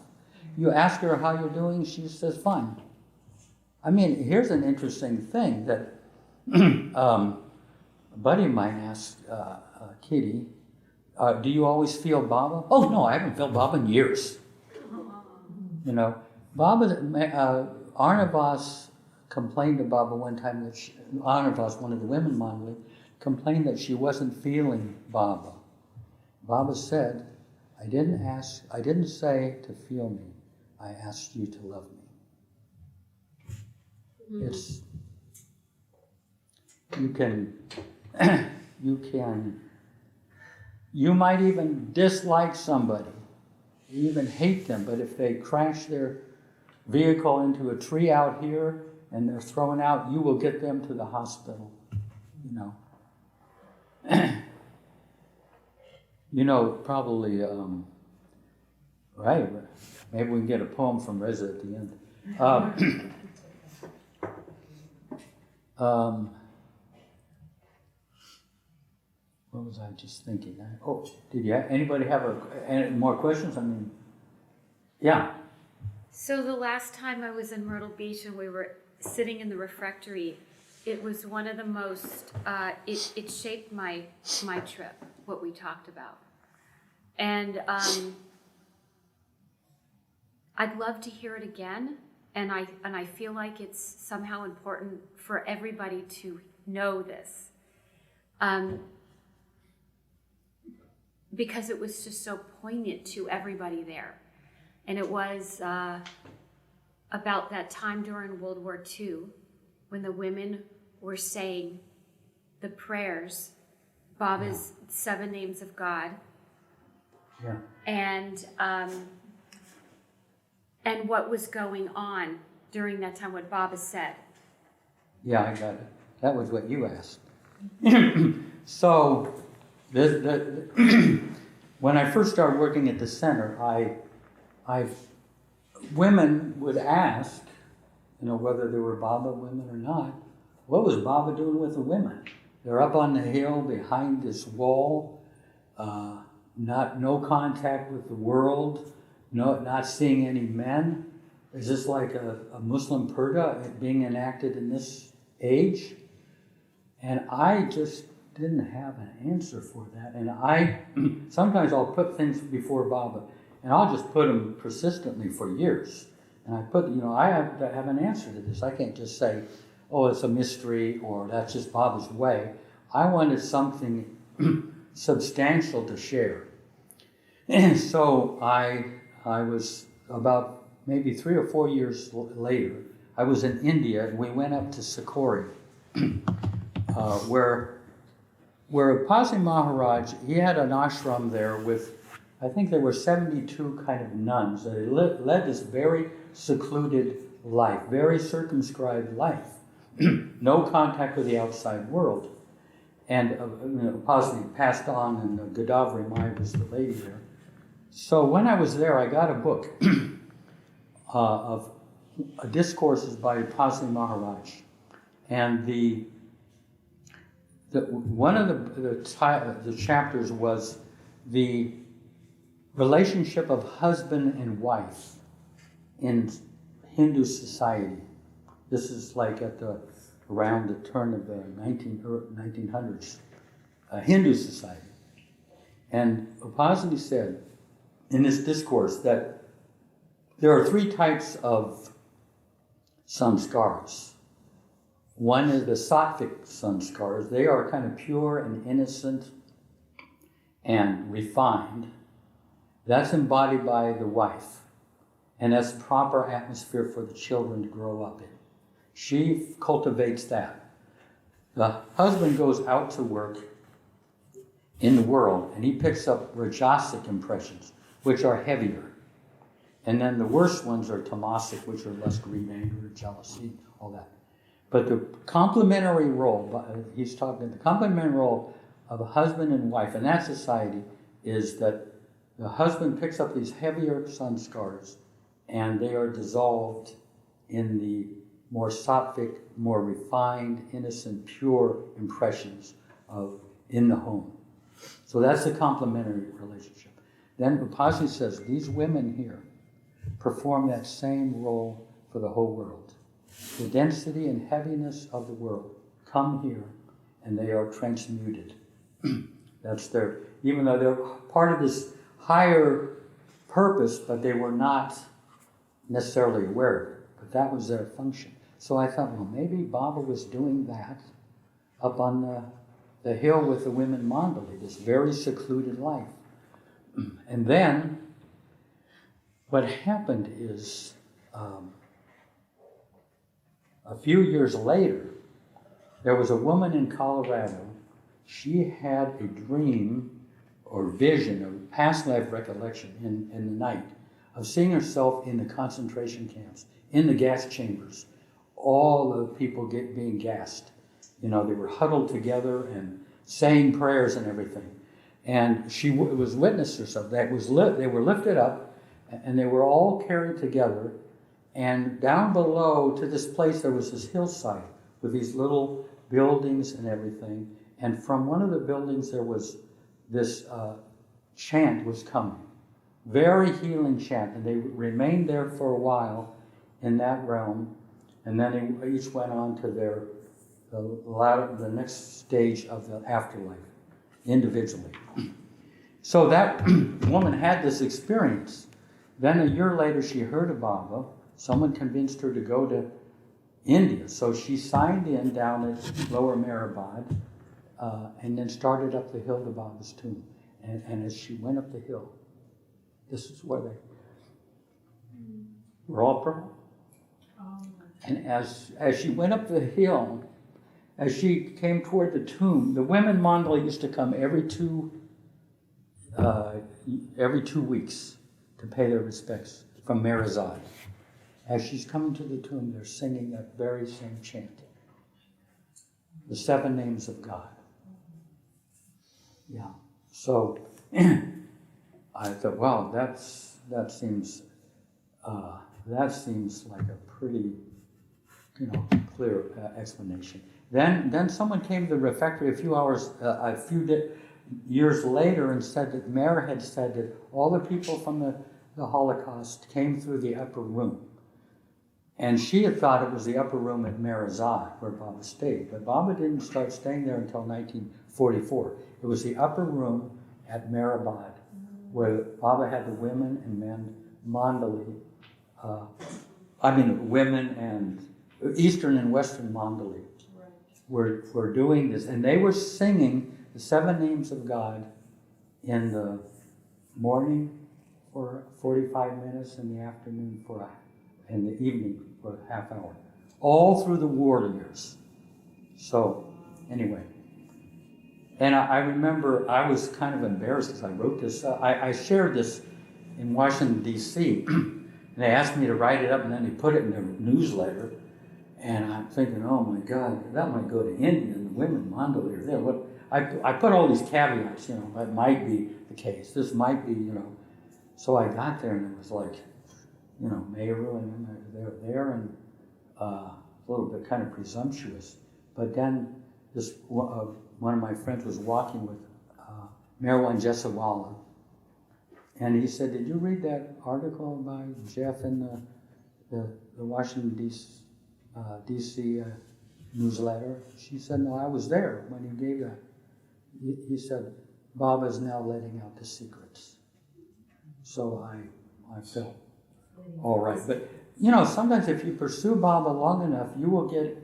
You ask her how you're doing, she says, fine. I mean, here's an interesting thing that a buddy of mine asked Kitty, do you always feel Baba? Oh, no, I haven't felt Baba in years. Baba, Arnavas complained to Baba one time that Arnavas, one of the women Mandali, complained that she wasn't feeling Baba. Baba said, I didn't say to feel me. I asked you to love me. It's, you might even dislike somebody, you even hate them, but if they crash their vehicle into a tree out here and they're thrown out, you will get them to the hospital, probably, right, maybe we can get a poem from Reza at the end. What was I just thinking? Did anybody have any more questions? I mean, yeah. So the last time I was in Myrtle Beach and we were sitting in the refectory, it was one of the most, it shaped my trip, what we talked about. And I'd love to hear it again, and I feel like it's somehow important for everybody to know this. Because it was just so poignant to everybody there. And it was about that time during World War II when the women were saying the prayers, Baba's 7 names of God. Yeah. And what was going on during that time, what Baba said. Yeah, I got it. That was what you asked. So, when I first started working at the center, women would ask, whether they were Baba women or not, what was Baba doing with the women? They're up on the hill behind this wall, no contact with the world, not seeing any men. Is this like a Muslim purdah being enacted in this age? And I just didn't have an answer for that. And sometimes I'll put things before Baba, and I'll just put them persistently for years. And I have to have an answer to this. I can't just say, oh, it's a mystery, or that's just Baba's way. I wanted something substantial to share. And so I was about maybe 3 or 4 years later, I was in India, and we went up to Sikori, where Pasi Maharaj, he had an ashram there with, I think there were 72 kind of nuns that led this very secluded life, very circumscribed life, no contact with the outside world. And Pasi passed on, and Godavari Mai was the lady there. So when I was there, I got a book of discourses by Pasi Maharaj, and one of the chapters was the relationship of husband and wife in Hindu society. This is like around the turn of the 1900s, Hindu society. And Upasani said in this discourse that there are 3 types of samskars. One is the sattvic samskars. They are kind of pure and innocent and refined. That's embodied by the wife. And that's the proper atmosphere for the children to grow up in. She cultivates that. The husband goes out to work in the world, and he picks up rajasic impressions, which are heavier. And then the worst ones are tamasic, which are less greed, anger, jealousy, all that. But the complementary role, he's talking, the complementary role of a husband and wife in that society is that the husband picks up these heavier samskars, and they are dissolved in the more sattvic, more refined, innocent, pure impressions in the home. So that's the complementary relationship. Then Upasani says, these women here perform that same role for the whole world. The density and heaviness of the world come here, and they are transmuted. That's even though they're part of this higher purpose, but they were not necessarily aware of it. But that was their function. So I thought, well, maybe Baba was doing that up on the hill with the women Mandali, this very secluded life. And then what happened is a few years later, there was a woman in Colorado. She had a dream or vision, or past life recollection in the night of seeing herself in the concentration camps, in the gas chambers, all the people being gassed. They were huddled together and saying prayers and everything. And she was witness herself. They were lifted up, and they were all carried together. And down below to this place, there was this hillside with these little buildings and everything. And from one of the buildings, there was this chant was coming. Very healing chant. And they remained there for a while in that realm. And then they each went on to the next stage of the afterlife, individually. So that woman had this experience. Then a year later, she heard of Baba. Someone convinced her to go to India. So she signed in down at Lower Meherabad and then started up the hill to Baba's tomb. And as she went up the hill, this is where they were all purple. And as she went up the hill, as she came toward the tomb, the women Mandali used to come every 2 weeks to pay their respects from Meherzad. As she's coming to the tomb, they're singing that very same chant, the 7 names of God. Yeah. So I thought, wow, that seems like a pretty, clear explanation. Then someone came to the refectory a few years later and said that Meher had said that all the people from the Holocaust came through the upper room. And she had thought it was the upper room at Meherzad where Baba stayed. But Baba didn't start staying there until 1944. It was the upper room at Meherabad where Baba had the women and men Mandali, women and Eastern and Western Mandali were doing this. And they were singing the 7 names of God in the morning for 45 minutes, in the afternoon in the evening for a half hour. All through the war years. So, anyway. And I remember I was kind of embarrassed because I wrote this. I shared this in Washington, D.C. And they asked me to write it up, and then they put it in their newsletter. And I'm thinking, oh my God, that might go to India, and the women Mandali are there. I put all these caveats, that might be the case. This might be, So I got there, and it was like, Meheru, and they're there, and a little bit kind of presumptuous. But then one of my friends was walking with Meherwan Jesawala, and he said, "Did you read that article by Jeff in the Washington D.C. Newsletter?" She said, "No, I was there when he gave that." He said, "Baba's now letting out the secrets." So I felt all right. But, sometimes if you pursue Baba long enough, you will get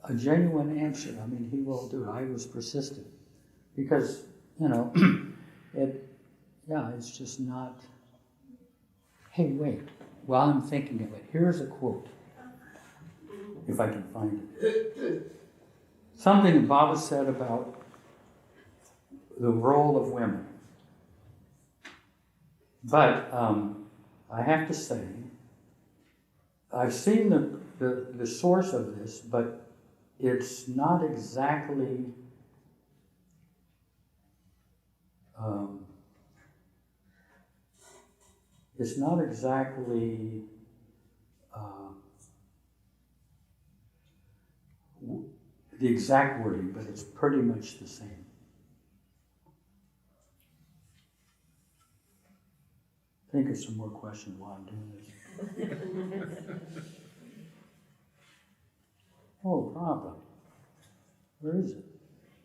a genuine answer. I mean, he will do it. I was persistent. Because, it's just not... Hey, wait. While I'm thinking of it, here's a quote. If I can find it. Something that Baba said about the role of women. But I have to say, I've seen the source of this, but it's not exactly the exact wording, but it's pretty much the same. Think of some more questions while I'm doing this. Oh, Baba. Where is it?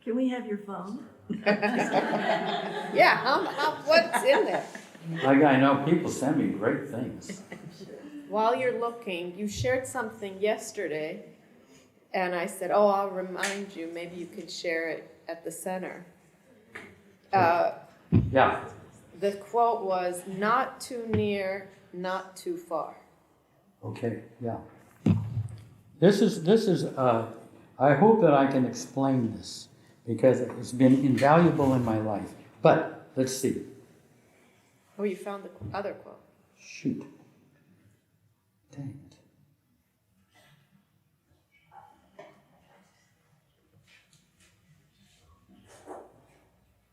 Can we have your phone? Yeah, what's in there? I know people send me great things. While you're looking, you shared something yesterday, and I said, "Oh, I'll remind you. Maybe you can share it at the center." Yeah. The quote was, "Not too near, not too far." Okay, yeah. This is. I hope that I can explain this because it's been invaluable in my life. But let's see. Oh, you found the other quote. Shoot. Dang it.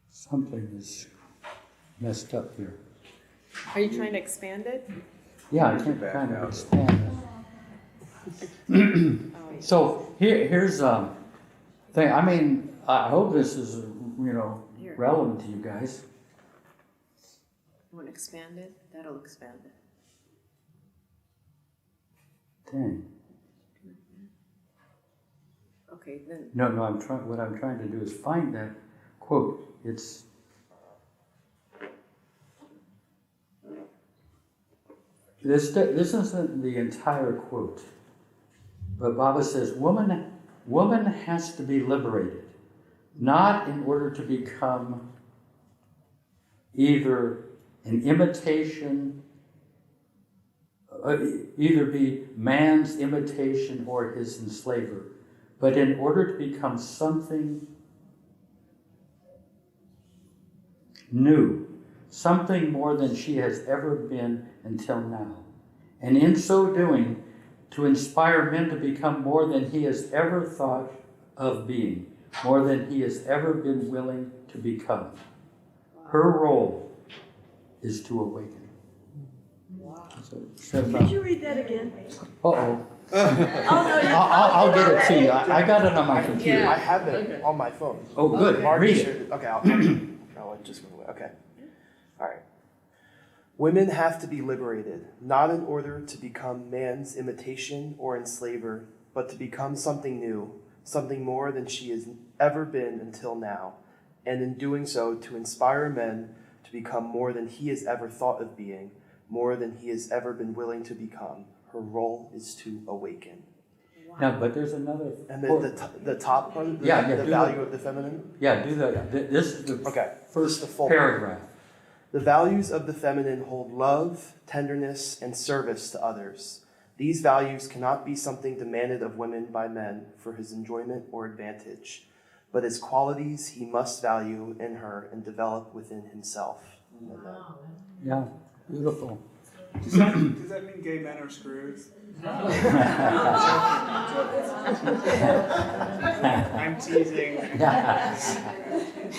Something is messed up here. Are you trying to expand it? Yeah, I can kind of expand it. So here's thing. I mean, I hope this is relevant to you guys. You want to expand it? That'll expand it. Dang. Okay, then. No. What I'm trying to do is find that quote. This isn't the entire quote, but Baba says, woman has to be liberated, not in order to become either an imitation either be man's imitation or his enslaver, but in order to become something new, something more than she has ever been until now. And in so doing, to inspire men to become more than he has ever thought of being, more than he has ever been willing to become. Her role is to awaken. So, Could you read that again? uh-oh. Oh, no, you I'll get it to you. I got it on my computer. Yeah. I have it on my phone. Oh, good. Mark Read shared it. Okay, I'll just move away. Okay. All right. Women have to be liberated, not in order to become man's imitation or enslaver, but to become something new, something more than she has ever been until now, and in doing so, to inspire men to become more than he has ever thought of being, more than he has ever been willing to become. Her role is to awaken. Now, but there's another. And the top part of the, Yeah, the value of the feminine? Yeah, do this is the first the full paragraph. The values of the feminine hold love, tenderness, and service to others. These values cannot be something demanded of women by men for his enjoyment or advantage, but as qualities he must value in her and develop within himself. Wow. Yeah, beautiful. Does that mean gay men are screws? I'm teasing.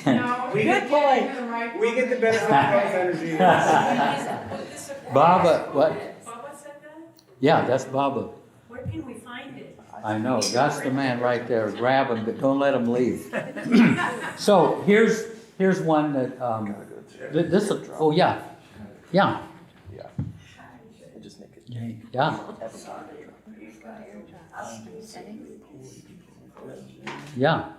No, Good point. We get the benefit of both energies. Baba, what? Baba said that? Yeah, that's Baba. Where can we find it? I know, that's the man right there. Grab him, but don't let him leave. So here's one that this. Oh yeah, yeah. Yeah. And just make it. Yeah. Yeah.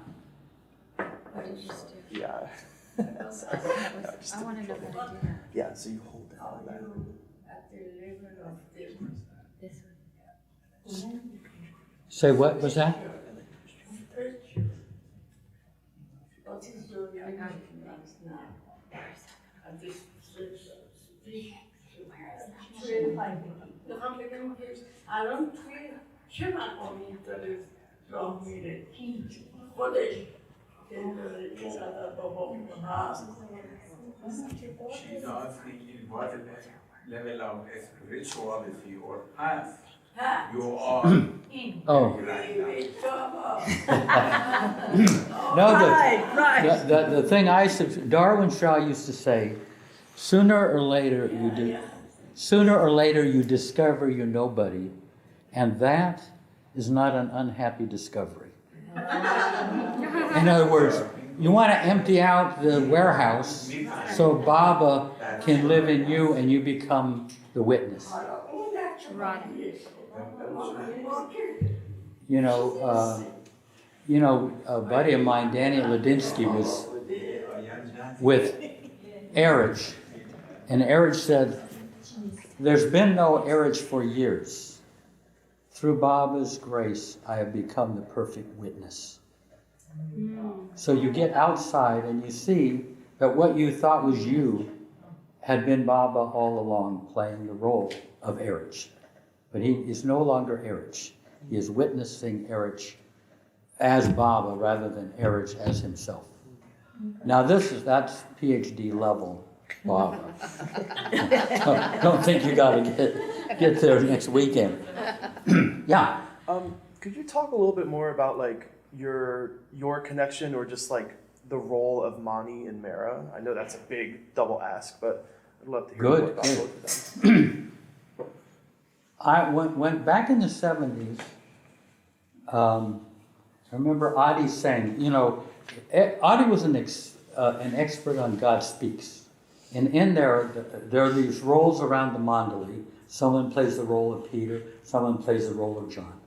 Yeah. I want to know how to do that. Yeah, so you hold down on that. This one. Say what was that? She's asking in what level of spirituality or path you are Oh. No, the thing Darwin Shaw used to say, sooner or later you discover you're nobody, and that is not an unhappy discovery. In other words, you want to empty out the warehouse so Baba can live in you and you become the witness. A buddy of mine, Daniel Ladinsky, was with Erich, and Erich said, "There's been no Erich for years. Through Baba's grace, I have become the perfect witness." So you get outside and you see that what you thought was you had been Baba all along, playing the role of Erich. But he is no longer Erich. He is witnessing Erich as Baba rather than Erich as himself. Now that's PhD level Baba. Don't think you got to get there next weekend. Yeah. Could you talk a little bit more about like your connection or just like the role of Mani and Mera? I know that's a big double ask, but I'd love to hear more about both of them. I went back in the 70s. I remember Adi saying, Adi was an expert on God Speaks. And in there are these roles around the Mandali. Someone plays the role of Peter, someone plays the role of John.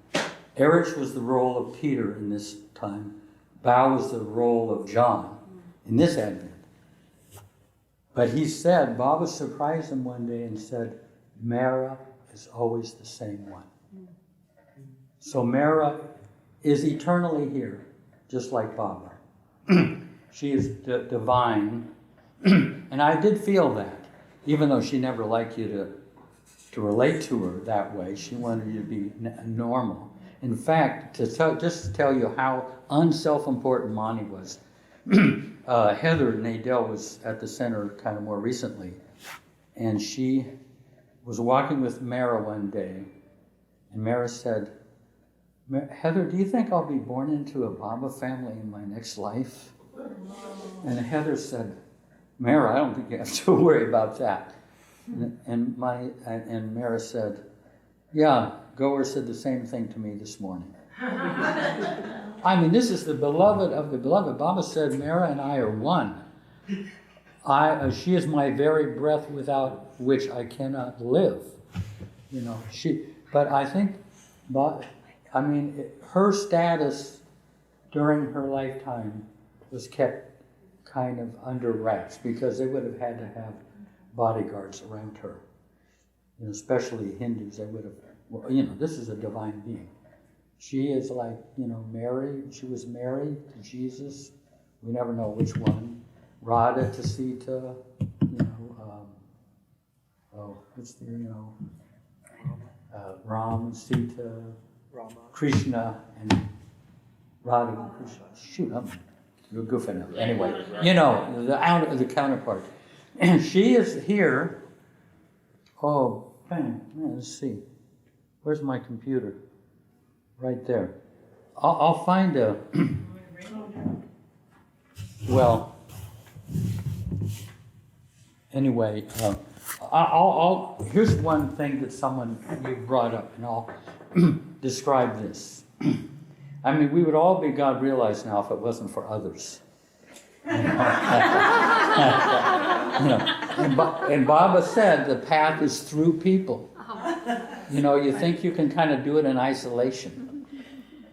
Erich was the role of Peter in this time. Bao was the role of John in this Advent. But he said, Baba surprised him one day and said, Mera is always the same one. So Mera is eternally here, just like Baba. She is divine. And I did feel that, even though she never liked you to to relate to her that way. She wanted you to be normal. In fact, just to tell you how unself-important Monty was, Heather Nadell was at the center kind of more recently, and she was walking with Mara one day, and Mara said, Heather, do you think I'll be born into a Baba family in my next life? And Heather said, Mara, I don't think you have to worry about that. And Mara said, yeah, Goer said the same thing to me this morning. I mean, this is the beloved of the beloved. Baba said, Mara and I are one. She is my very breath without which I cannot live. You know, but I think, her status during her lifetime was kept kind of under wraps because they would have had to have bodyguards around her. You know, especially Hindus, they would have, well, you know, this is a divine being. She is like, you know, Mary, she was married to Jesus. We never know which one. Radha to Sita, you know, Ram, Sita, Rama. Krishna, and Radha and Krishna. Shoot, I'm goofing up. Anyway, you know, the counterpart. And she is here. Oh, man, let's see. Where's my computer? Right there. I'll find a. Well. Anyway, here's one thing that you brought up, and I'll describe this. I mean, we would all be God realized now if it wasn't for others. You know, and Baba said the path is through people. You know, you think you can kind of do it in isolation.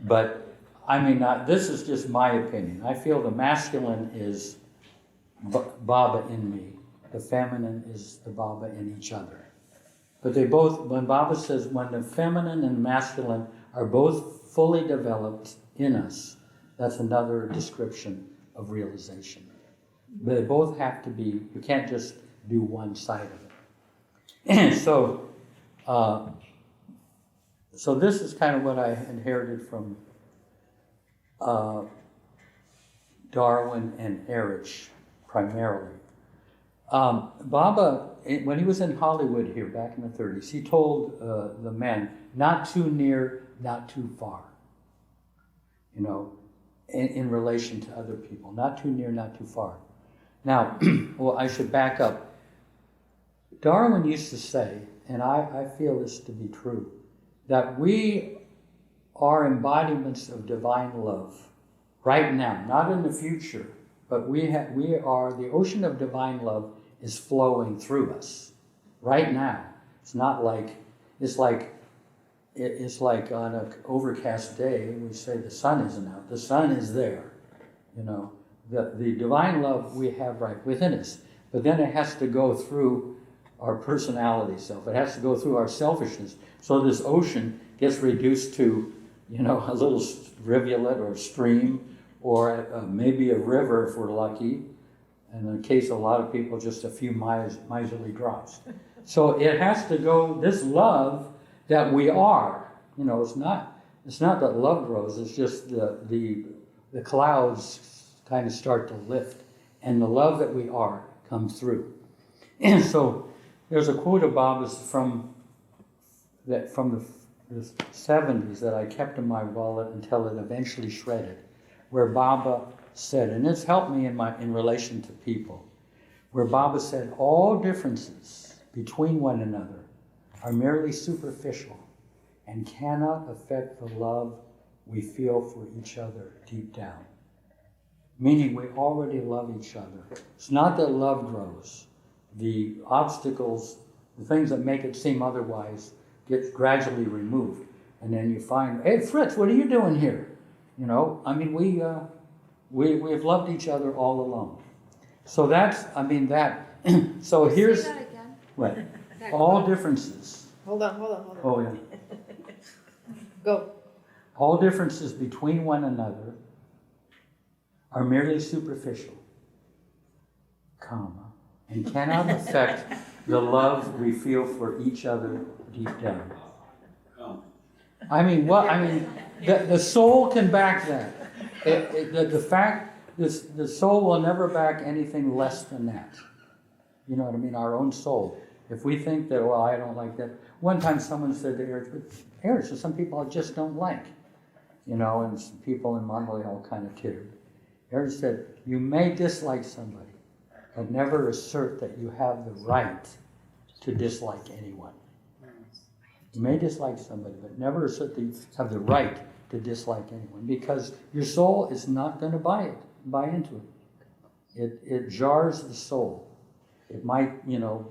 But, I mean, this is just my opinion. I feel the masculine is Baba in me. The feminine is the Baba in each other. But they both, when Baba says, when the feminine and masculine are both fully developed in us, that's another description of realization. But they both have to be, you can't just do one side of it. And so this is kind of what I inherited from Darwin and Erich, primarily. Baba, when he was in Hollywood here back in the 30s, he told the men, not too near, not too far. You know, in relation to other people. Not too near, not too far. Now, well, I should back up. Darwin used to say, and I feel this to be true, that we are embodiments of divine love right now, not in the future, but we are, the ocean of divine love is flowing through us right now. It's not like, it's like on an overcast day, we say the sun isn't out. The sun is there, you know. The divine love we have right within us, but then it has to go through our personality self. It has to go through our selfishness. So this ocean gets reduced to, you know, a little rivulet or stream, or maybe a river if we're lucky. And in the case of a lot of people, just a few miserly drops. So it has to go, this love that we are, you know, it's not that love grows, it's just the clouds kind of start to lift, and the love that we are comes through. And so there's a quote of Baba's from the 70s that I kept in my wallet until it eventually shredded, where Baba said, and it's helped me in relation to people, where Baba said, all differences between one another are merely superficial and cannot affect the love we feel for each other deep down. Meaning we already love each other. It's not that love grows. The obstacles, the things that make it seem otherwise, get gradually removed. And then you find, hey, Fritz, what are you doing here? You know, I mean, we've loved each other all along. So that's, I mean, that, so here's, say that again. what? All differences. Hold on. Oh, yeah. Go. All differences between one another are merely superficial, and cannot affect the love we feel for each other deep down. Oh. I mean, the soul can back that. The fact, the soul will never back anything less than that. You know what I mean? Our own soul. If we think that, well, I don't like that. One time someone said to Eric, but Eric, so some people I just don't like. You know, and some people in Mandali all kind of tittered. Eric said, you may dislike somebody, but never assert that you have the right to dislike anyone. You may dislike somebody, but never assert that you have the right to dislike anyone, because your soul is not going to buy into it. It jars the soul. It might, you know,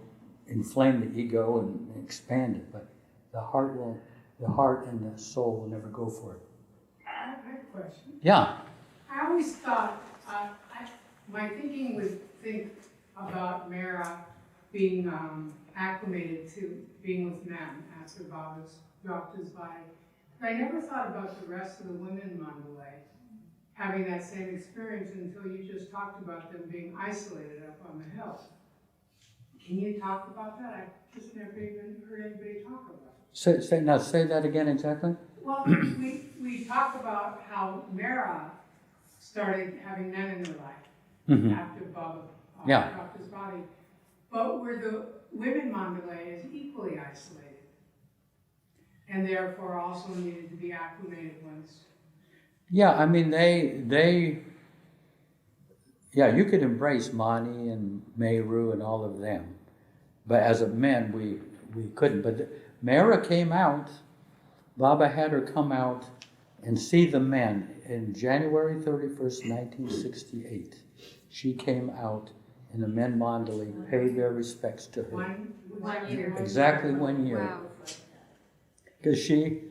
inflame the ego and expand it, but the heart and the soul will never go for it. I have a question. Yeah. I always thought, my thinking would think about Mera being acclimated to being with men after Baba's dropped his body. But I never thought about the rest of the women in Mandalay having that same experience until you just talked about them being isolated up on the hill. Can you talk about that? I just never even heard anybody talk about it. Say that again exactly. Well, we talk about how Mera started having men in their life after Baba dropped his body. But were the women Mandalay is equally isolated, and therefore also needed to be acclimated once. Yeah, I mean you could embrace Mani and Meru and all of them, but as a men we couldn't. But Mera came out. Baba had her come out and see the men in January 31st, 1968. She came out and the men Mandali paid their respects to her. 1 year. Exactly 1 year. Wow. Because she,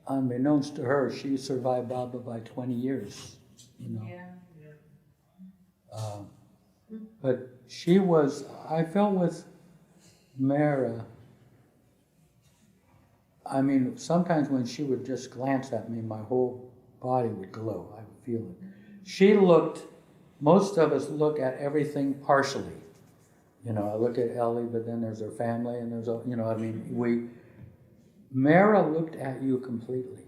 unbeknownst to her, she survived Baba by 20 years, you know. Yeah. But she was, I felt with Mera, I mean, sometimes when she would just glance at me, my whole body would glow. I would feel it. She looked, most of us look at everything partially. You know, I look at Ellie, but then there's her family, and there's, you know, I mean, Mera looked at you completely.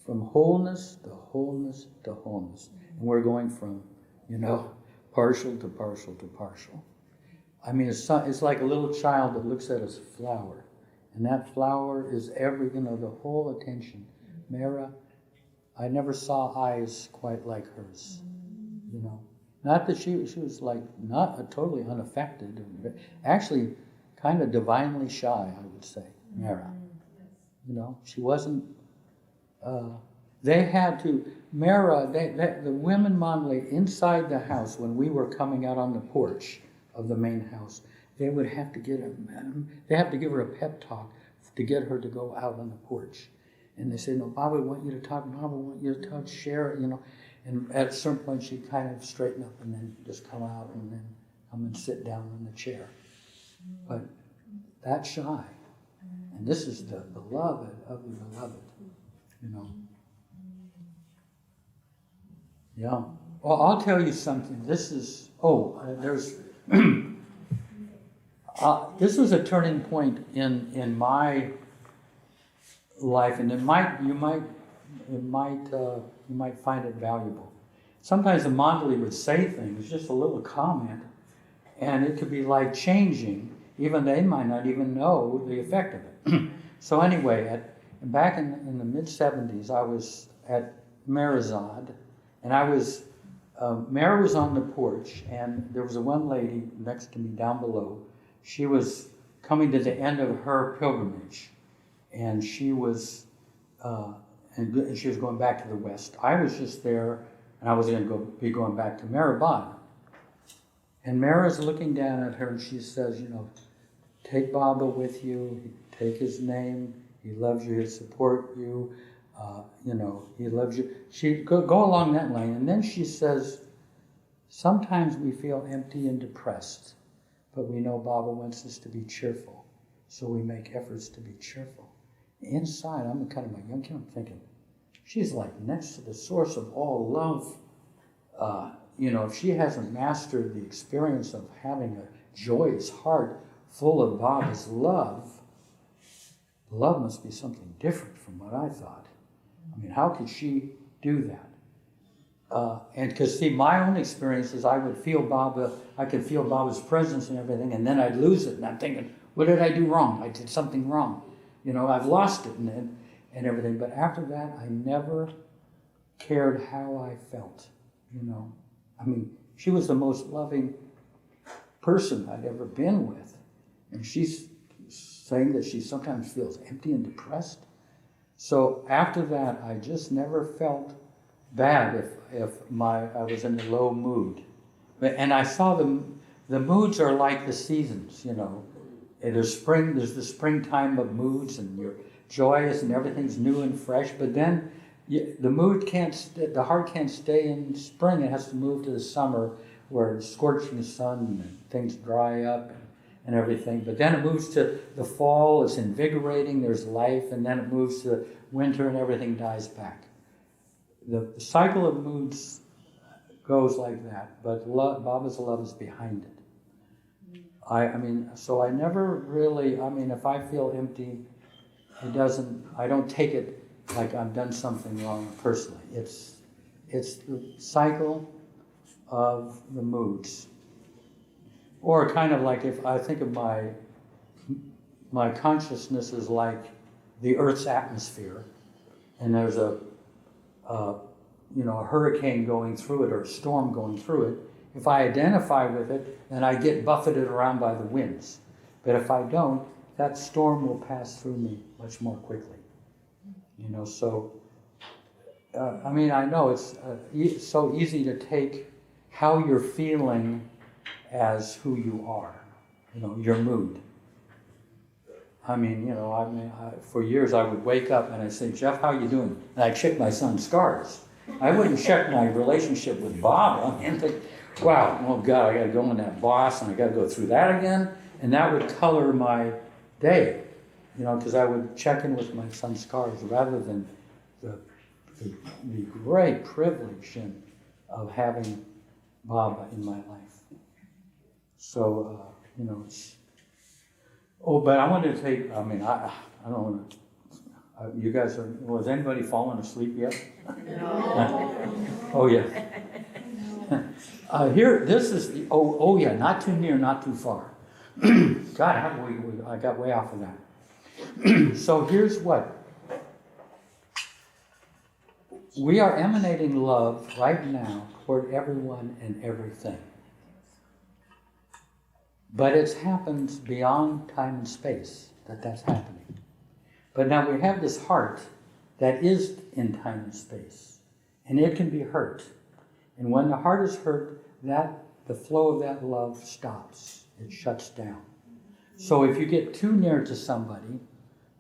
From wholeness to wholeness to wholeness. And we're going from, you know, partial to partial to partial. I mean, it's like a little child that looks at a flower. And that flower is you know, the whole attention. Mera, I never saw eyes quite like hers, you know. Not that she was like, not totally unaffected. Actually, kind of divinely shy, I would say, Mera. You know, she wasn't, they had to, Mera, the women Mandali inside the house, when we were coming out on the porch of the main house, they would have to give her a pep talk to get her to go out on the porch. And they said, no, Baba, we want you to talk, Baba, we want you to talk, share it, you know. And at a certain point, she'd kind of straighten up and then just come out and then come and sit down in the chair. But that's shy. And this is the beloved of the beloved, you know. Yeah. Well, I'll tell you something. This is, there's... this was a turning point in my life, and you might find it valuable. Sometimes the Mandali would say things, just a little comment, and it could be life changing. Even they might not even know the effect of it. So anyway, back in the mid '70s, I was at Merazad, and Mera was on the porch, and there was one lady next to me down below. She was coming to the end of her pilgrimage, and she was going back to the west. I was just there, and I was going to be going back to Meherabad. And Mera's looking down at her, and she says, you know, take Baba with you. Take his name. He loves you. He'll support you. You know, he loves you. She go along that line, and then she says, sometimes we feel empty and depressed. But we know Baba wants us to be cheerful, so we make efforts to be cheerful. Inside, I'm kind of a young kid, I'm thinking, she's like next to the source of all love. You know, if she hasn't mastered the experience of having a joyous heart full of Baba's love, love must be something different from what I thought. I mean, how could she do that? And because, see, my own experience is I would feel Baba, I could feel Baba's presence and everything, and then I'd lose it, and I'm thinking, what did I do wrong? I did something wrong. You know, I've lost it and everything. But after that, I never cared how I felt, you know. I mean, she was the most loving person I'd ever been with. And she's saying that she sometimes feels empty and depressed. So after that, I just never felt bad if I was in a low mood. And I saw the moods are like the seasons, you know. There's spring, there's the springtime of moods, and you're joyous and everything's new and fresh. But then the mood the heart can't stay in spring. It has to move to the summer where it's scorching sun and things dry up and everything. But then it moves to the fall, it's invigorating, there's life, and then it moves to winter and everything dies back. The cycle of moods goes like that, but Baba's love is behind it. I mean, so I never really, I mean, if I feel empty, I don't take it like I've done something wrong personally. It's the cycle of the moods. Or kind of like if I think of my consciousness is like the Earth's atmosphere, and there's a hurricane going through it or a storm going through it. If I identify with it, then I get buffeted around by the winds. But if I don't, that storm will pass through me much more quickly. You know, so, I mean, I know it's so easy to take how you're feeling as who you are, you know, your mood. I mean, you know, for years I would wake up and I'd say, Jeff, how you doing? And I'd check my son's scars. I wouldn't check my relationship with Baba and think, wow, oh God, I got to go in that boss and I got to go through that again. And that would color my day, you know, because I would check in with my son's scars rather than the great privilege of having Baba in my life. So, you know, it's... Oh, but I wanted to take, I mean, I don't want to, you guys are, was anybody falling asleep yet? No. Oh, yeah. Here, this is, yeah, not too near, not too far. God, I got way off of that. So here's what. We are emanating love right now toward everyone and everything. But it's happened beyond time and space that's happening. But now we have this heart that is in time and space, and it can be hurt. And when the heart is hurt, the flow of that love stops. It shuts down. So if you get too near to somebody,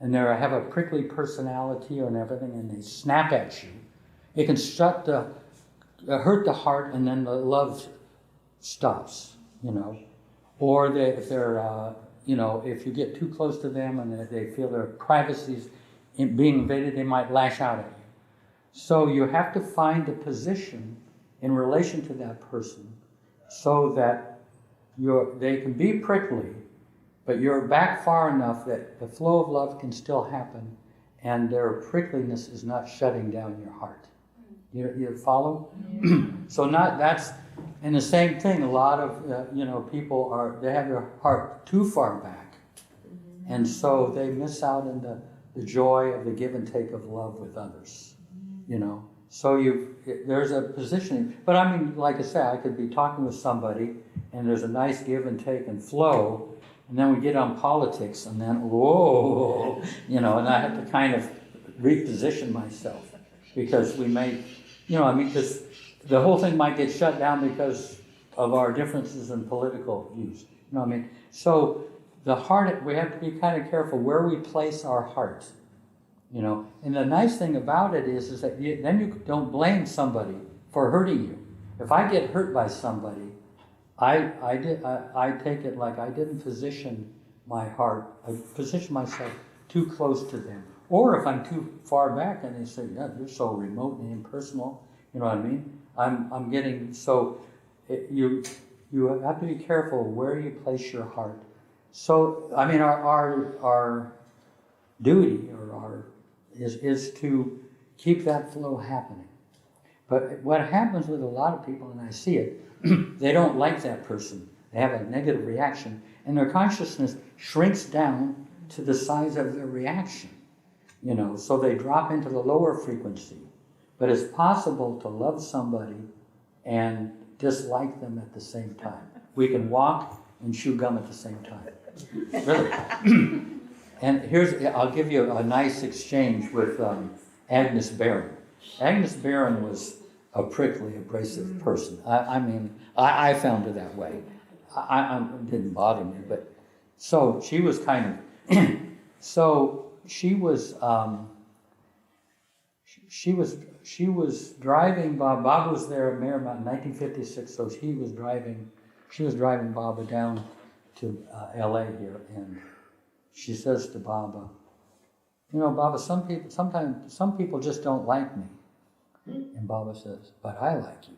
and they have a prickly personality and everything, and they snap at you, it can hurt the heart, and then the love stops, you know. Or if they're, you know, if you get too close to them and they feel their privacy is being invaded, they might lash out at you. So you have to find a position in relation to that person so that they can be prickly, but you're back far enough that the flow of love can still happen and their prickliness is not shutting down your heart. You follow? Yeah. So that's... And the same thing, a lot of, people they have their heart too far back. Mm-hmm. And so they miss out on the joy of the give and take of love with others, you know. So there's a positioning. But I mean, like I said, I could be talking with somebody and there's a nice give and take and flow. And then we get on politics and then, whoa, you know, and I have to kind of reposition myself because we may, because the whole thing might get shut down because of our differences in political views. You know what I mean? So the heart, we have to be kind of careful where we place our heart. You know, and the nice thing about it is that then you don't blame somebody for hurting you. If I get hurt by somebody, I take it like I didn't position my heart. I position myself too close to them. Or if I'm too far back and they say, yeah, you're so remote and impersonal. You know what I mean? I'm getting, so you have to be careful where you place your heart. So, I mean, our duty is to keep that flow happening. But what happens with a lot of people, and I see it, they don't like that person. They have a negative reaction, and their consciousness shrinks down to the size of their reaction. So they drop into the lower frequency. But it's possible to love somebody and dislike them at the same time. We can walk and chew gum at the same time. Really. And I'll give you a nice exchange with Agnes Barron. Agnes Barron was a prickly, abrasive person. I found her that way. It didn't bother me, but so she was kind of, she was driving Bob. Bob was there at Marymount in 1956, so she was driving Baba down to LA here, and she says to Baba, Baba, some people just don't like me. And Baba says, but I like you.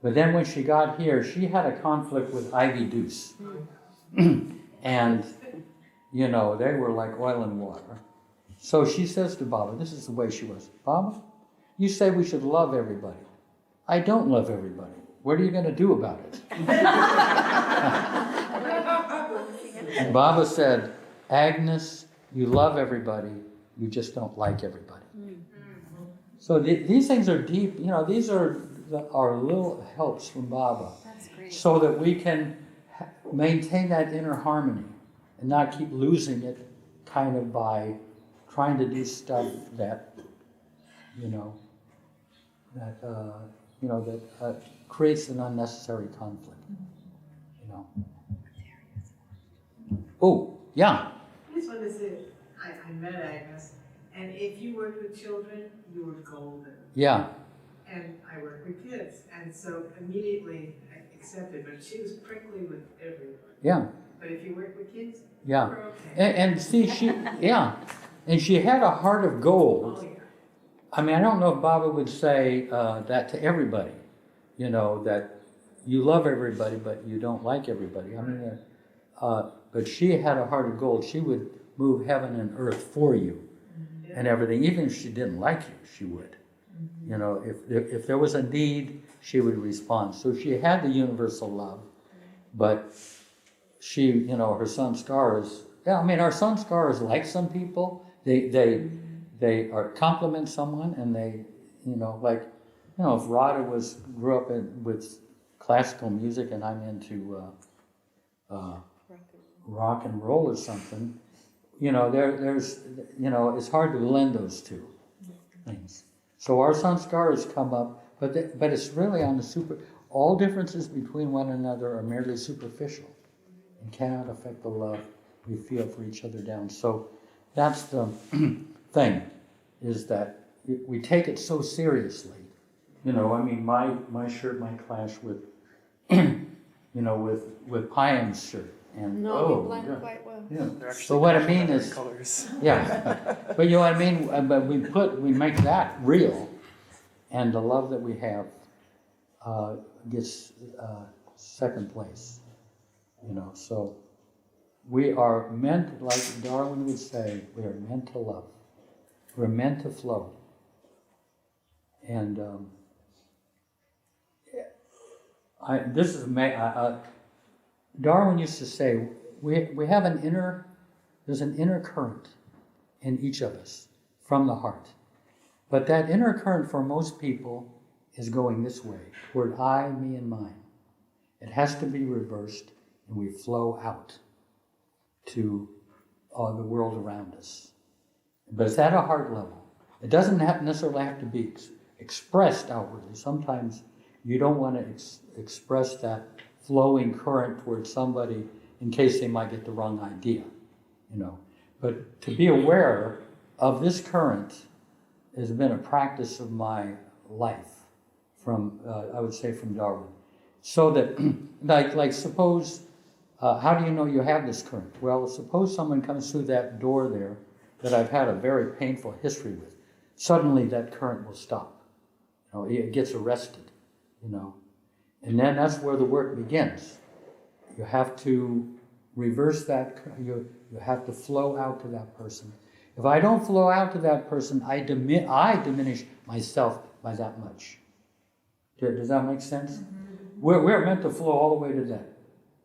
But then when she got here, she had a conflict with Ivy Deuce. And, they were like oil and water. So she says to Baba, this is the way she was, Baba, you say we should love everybody. I don't love everybody. What are you going to do about it? And Baba said, Agnes, you love everybody, you just don't like everybody. So these things are deep, these are our little helps from Baba. That's great. So that we can maintain that inner harmony and not keep losing it kind of by trying to do stuff that, that creates an unnecessary conflict. Oh, yeah. I just wanted to say, I met Agnes, and if you worked with children, you were golden. Yeah. And I work with kids, and so immediately I accepted, but she was prickly with everyone. Yeah. But if you work with kids, yeah. you're okay. And see, and she had a heart of gold. Oh, yeah. I mean, I don't know if Baba would say that to everybody, that you love everybody, but you don't like everybody. I mean, but she had a heart of gold. She would move heaven and earth for you and everything. Even if she didn't like you, she would. If there was a need, she would respond. So she had the universal love, but she, her sunskars, our sunskars like some people. They are compliment someone, and they, if Radha grew up with classical music, and I'm into rock and roll or something, there's it's hard to blend those two things. So our sanskars come up, but it's really on the all differences between one another are merely superficial and cannot affect the love we feel for each other down. So that's the thing, is that we take it so seriously. My shirt might clash with, with Payam's shirt. And, we blend quite well. Yeah. So what I mean is, colors. yeah, but you know what I mean. But we make that real, and the love that we have gets second place. So we are meant, like Darwin would say, we are meant to love. We're meant to flow. And Darwin used to say, we have there's an inner current in each of us from the heart. But that inner current for most people is going this way, toward I, me, and mine. It has to be reversed, and we flow out to the world around us. But it's at a heart level. It doesn't necessarily have to be expressed outwardly. Sometimes you don't want to express that flowing current towards somebody in case they might get the wrong idea, But to be aware of this current has been a practice of my life from, I would say, from Darwin. So that, like suppose, how do you know you have this current? Well, suppose someone comes through that door there that I've had a very painful history with. Suddenly that current will stop. It gets arrested, And then that's where the work begins. you have to reverse that. You have to flow out to that person. If I don't flow out to that person, I diminish myself by that much. Does that make sense? We're meant to flow all the way to the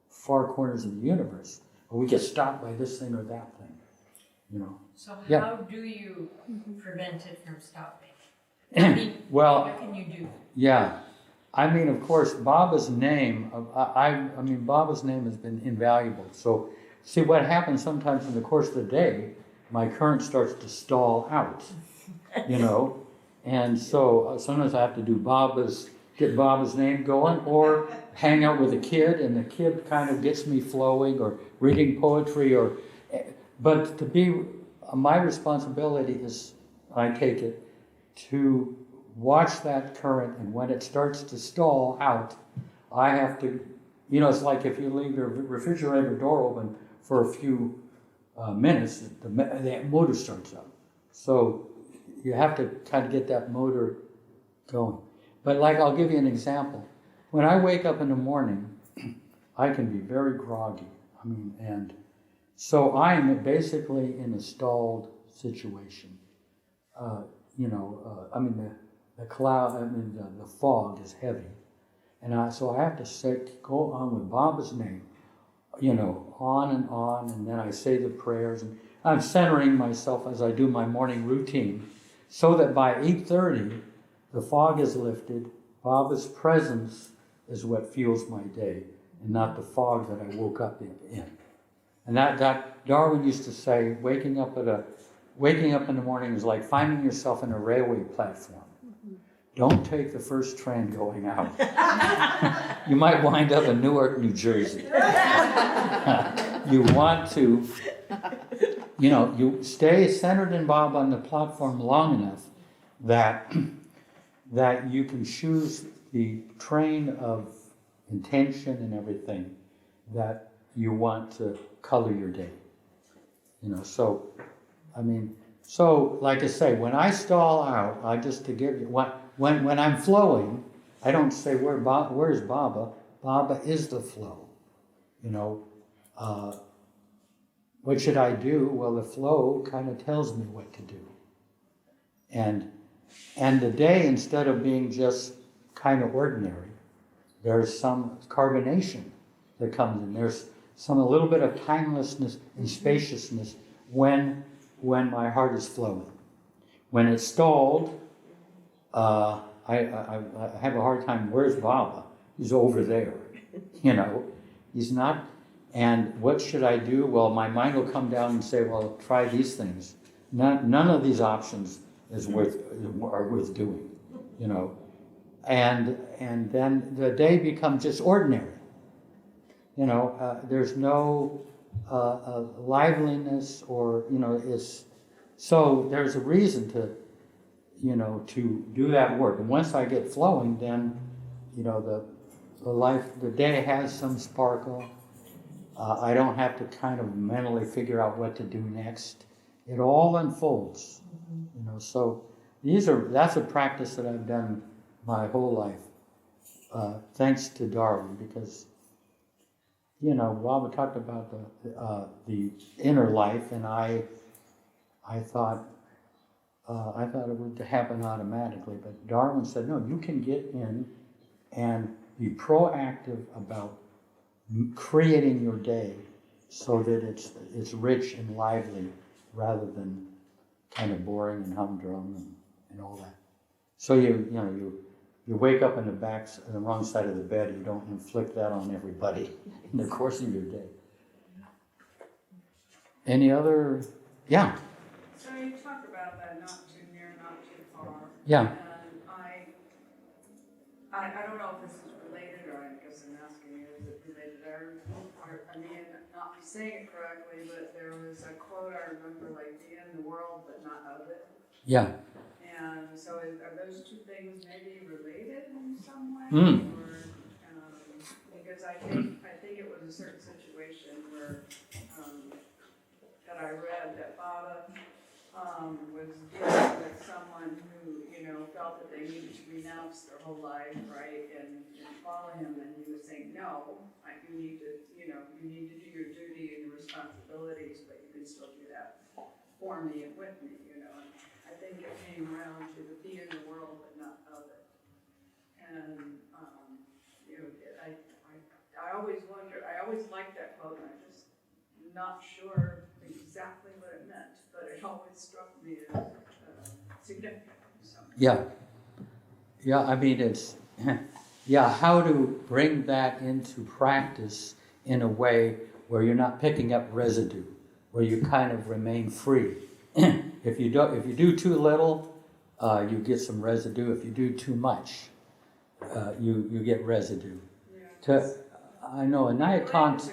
far corners of the universe, but we get stopped by this thing or that thing, you know. So Yeah. how do you prevent it from stopping? I mean, Well, what can you do? Yeah, I mean, of course, Baba's name. I mean, Baba's name has been invaluable. So, see what happens sometimes in the course of the day. My current starts to stall out, you know, and so sometimes I have to do get Baba's name going, or hang out with a kid, and the kid kind of gets me flowing, or reading poetry, but to be my responsibility is, I take it, to watch that current, and when it starts to stall out, I have to, you know, it's like if you leave your refrigerator door open for a few minutes, the motor starts up. So you have to kind of get that motor going. But like, I'll give you an example. When I wake up in the morning, I can be very groggy. I mean, and so I'm basically in a stalled situation. I mean, the cloud, I mean, the fog is heavy. And so I have to go on with Baba's name, you know, on, and then I say the prayers. And I'm centering myself as I do my morning routine, so that by 8:30, the fog is lifted. Baba's presence is what fuels my day, and not the fog that I woke up in. And that Darwin used to say, waking up in the morning is like finding yourself in a railway platform. Don't take the first train going out. You might wind up in Newark, New Jersey. You want to, you know, you stay centered in Baba on the platform long enough that you can choose the train of intention and everything that you want to color your day. You know, so, I mean, so like I say, when I stall out, when I'm flowing, I don't say, where's Baba? Baba is the flow. You know, what should I do? Well, the flow kind of tells me what to do. And the day, instead of being just kind of ordinary, there's some carbonation that comes in. There's a little bit of timelessness and spaciousness when my heart is flowing. When it's stalled, I have a hard time. Where's Baba? He's over there. You know, he's not. And what should I do? Well, my mind will come down and say, well, try these things. None of these options are worth doing, you know. And then the day becomes just ordinary. You know, there's no liveliness, or, you know, so there's a reason to, you know, to do that work. And once I get flowing, then, you know, the day has some sparkle. I don't have to kind of mentally figure out what to do next. It all unfolds, you know. So that's a practice that I've done my whole life, thanks to Darwin, because, you know, Baba talked about the inner life, and I thought it would happen automatically, but Darwin said, no, you can get in and be proactive about creating your day so that it's rich and lively, rather than kind of boring and humdrum and all that. So you wake up in the wrong side of the bed. You don't inflict that on everybody in the course of your day. Any other? Yeah. So you talked about that, not too near, not too far. Yeah. And I don't know if this is related, or I guess I'm asking you, is it related? I may not be saying it correctly, but there was a quote I remember, like, be in the world but not of it. Yeah. And so are those two things maybe related in some way? Mm. Or, because I think it was a certain situation where that I read that Baba was dealing with someone who, you know, felt felt that they needed to renounce their whole life, right, and follow him, and he was saying, no, you need to, you need to do your duty and your responsibilities, but you can still do that for me and with me, and I think it came around to be in the world but not of it. And, I always wonder, I always liked that quote, and I'm just not sure exactly what it meant, but it always struck me as significant. So. Yeah. Yeah, I mean, it's, yeah, how to bring that into practice in a way where you're not picking up residue, where you kind of remain free. If you do too little, you get some residue. If you do too much, you get residue. Yeah. I know a Nayakant.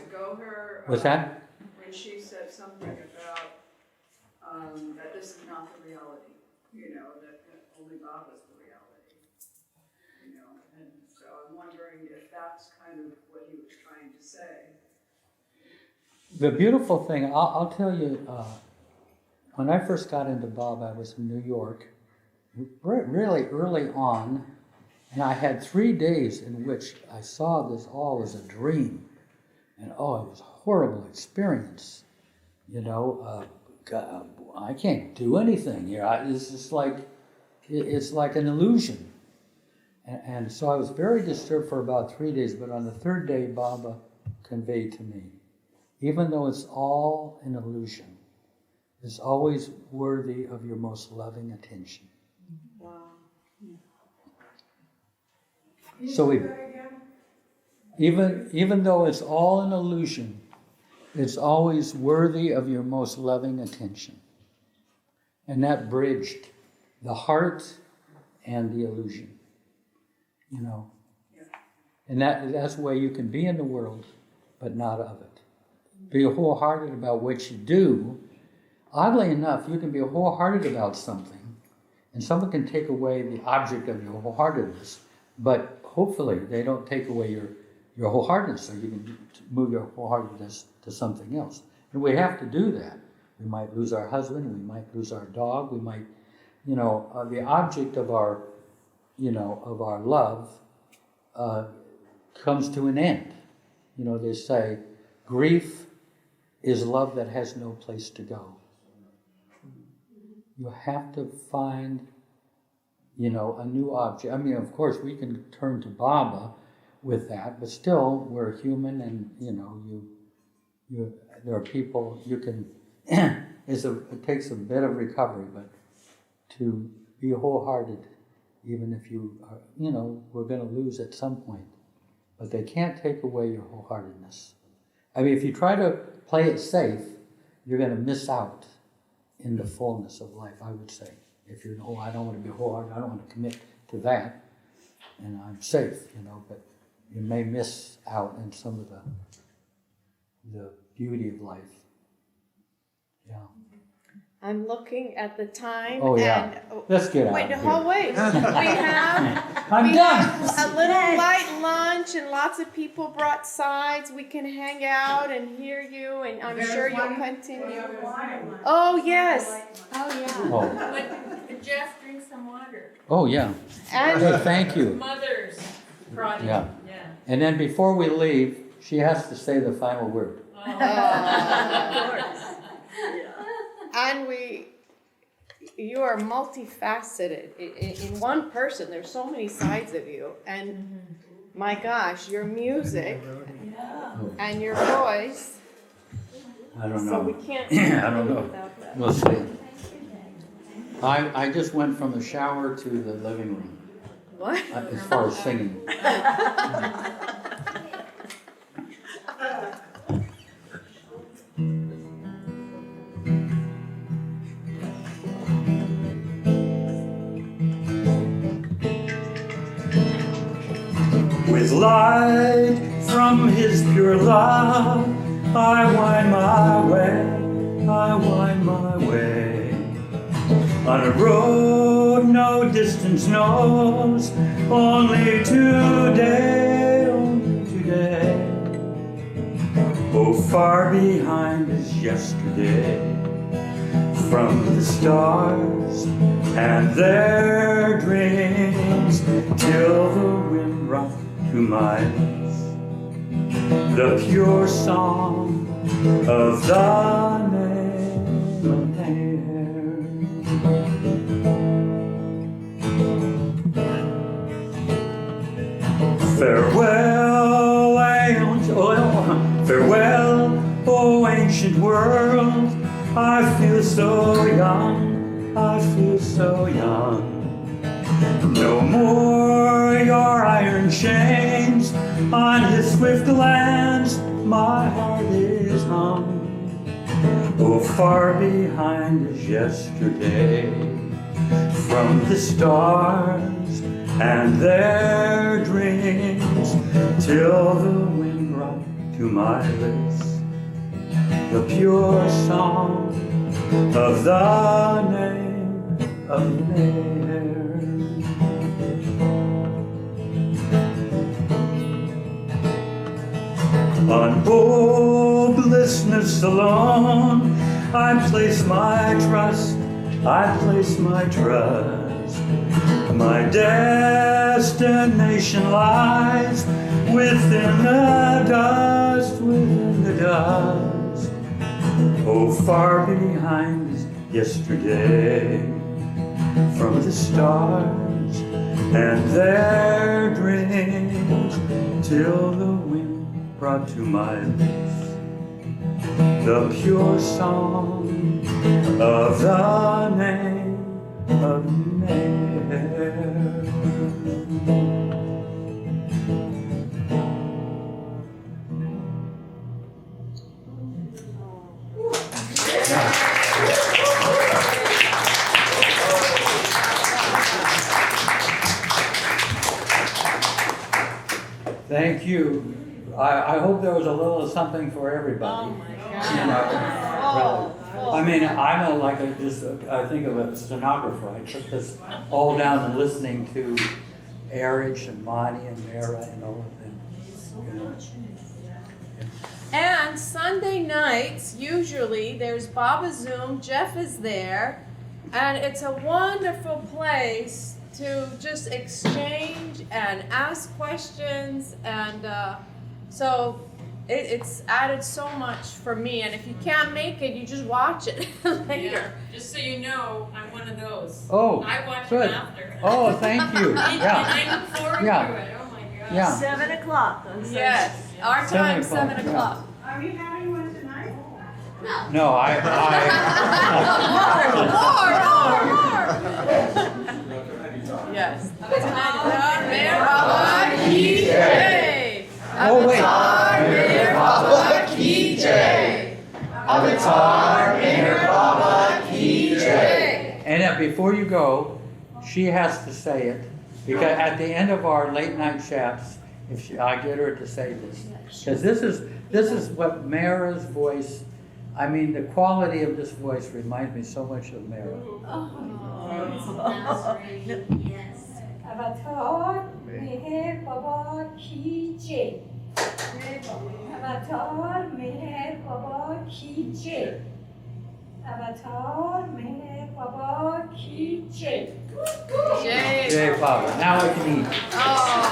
What's that? When she said something about that this is not the reality, that only Bob is the reality, and so I'm wondering if that's kind of what he was trying to say. The beautiful thing, I'll tell you, when I first got into Bob, I was in New York, really early on, and I had 3 days in which I saw this all as a dream. And it was a horrible experience. God, I can't do anything here. It's just it's like an illusion. And so I was very disturbed for about 3 days, but on the third day, Baba conveyed to me, even though it's all an illusion, it's always worthy of your most loving attention. Wow. So even though it's all an illusion, it's always worthy of your most loving attention. And that bridged the heart and the illusion. And that's the way you can be in the world, but not of it. Be wholehearted about what you do. Oddly enough, you can be wholehearted about something, and someone can take away the object of your wholeheartedness, but hopefully they don't take away your wholeheartedness, so you can move your wholeheartedness to something else. And we have to do that. We might lose our husband, we might lose our dog, we might, the object of our love comes to an end. They say, grief is love that has no place to go. You have to find, a new object. I mean, of course, we can turn to Baba with that, but still, we're human, and there are people you can. It takes a bit of recovery, but to be wholehearted, even if you are, we're going to lose at some point, but they can't take away your wholeheartedness. I mean, if you try to play it safe, you're going to miss out in the fullness of life, I would say. If you're, I don't want to be wholehearted, I don't want to commit to that, and I'm safe, but you may miss out in some of the beauty of life. Yeah. I'm looking at the time. Oh, yeah. And, let's get out wait, of here. Wait. We have a little light lunch, and lots of people brought sides. We can hang out and hear you, and I'm sure you'll continue. Oh, yes. Oh, yeah. Oh. But Jeff, drink some water. Oh, yeah. And hey, thank you. Mother's project. Yeah. And then before we leave, she has to say the final word. Oh. Of course. And you are multifaceted. In one person, there's so many sides of you. And my gosh, your music and your voice. I don't know. So we can't I don't know. without that. We'll see. I just went from the shower to the living room. What? As far as singing. With light from his pure love, I wind my way, on a road no distance knows, only today, oh, far behind is yesterday, from the stars and their dreams. brought to my lips the pure song of the name of Meher. Farewell, oh ancient world, I feel so young, I feel so young. No more your iron chains, on his swift lands my heart is hung. Oh, far behind is yesterday, from the stars and their dreams, till the wind brought to my lips the pure song of the name of Meher. On hopelessness alone I place my trust, I place my trust. My destination lies within the dust, within the dust. Oh, far behind is yesterday, from the stars and their dreams, till the wind brought to my lips the pure song of the name of Meher. Thank you. I hope there was a little something for everybody. Oh my God. You know, really. I mean, I'm I think of a stenographer. I took this all down and listening to Erich and Monty and Mara and all of them. You know. And Sunday nights, usually, there's Baba Zoom, Jeff is there, and it's a wonderful place to just exchange and ask questions, and so it's added so much for me. And if you can't make it, you just watch it later. Yeah, just so you know, I'm one of those. Oh, I watch good. it after. Oh, thank you. And Yeah. I look forward Yeah. to it. Oh my gosh. Yeah. 7 o'clock on Sunday. Yes, our time, 7 yeah. o'clock. Are we having one tonight? No, More. Yes. MeherBaba Ki Jai. Oh, wait. MeherBaba Ki Jai. Avatar MeherBaba Ki Jai. And before you go, she has to say it, because at the end of our late night chats, I get her to say this, because this is what Mara's voice. I mean, the quality of this voice reminds me so much of Mara. Yes. Avatar MeherBaba Ki Jai. Avatar MeherBaba Ki Jai. Avatar MeherBaba Ki Jai. Jai. Jai Baba. Now I can eat. Oh.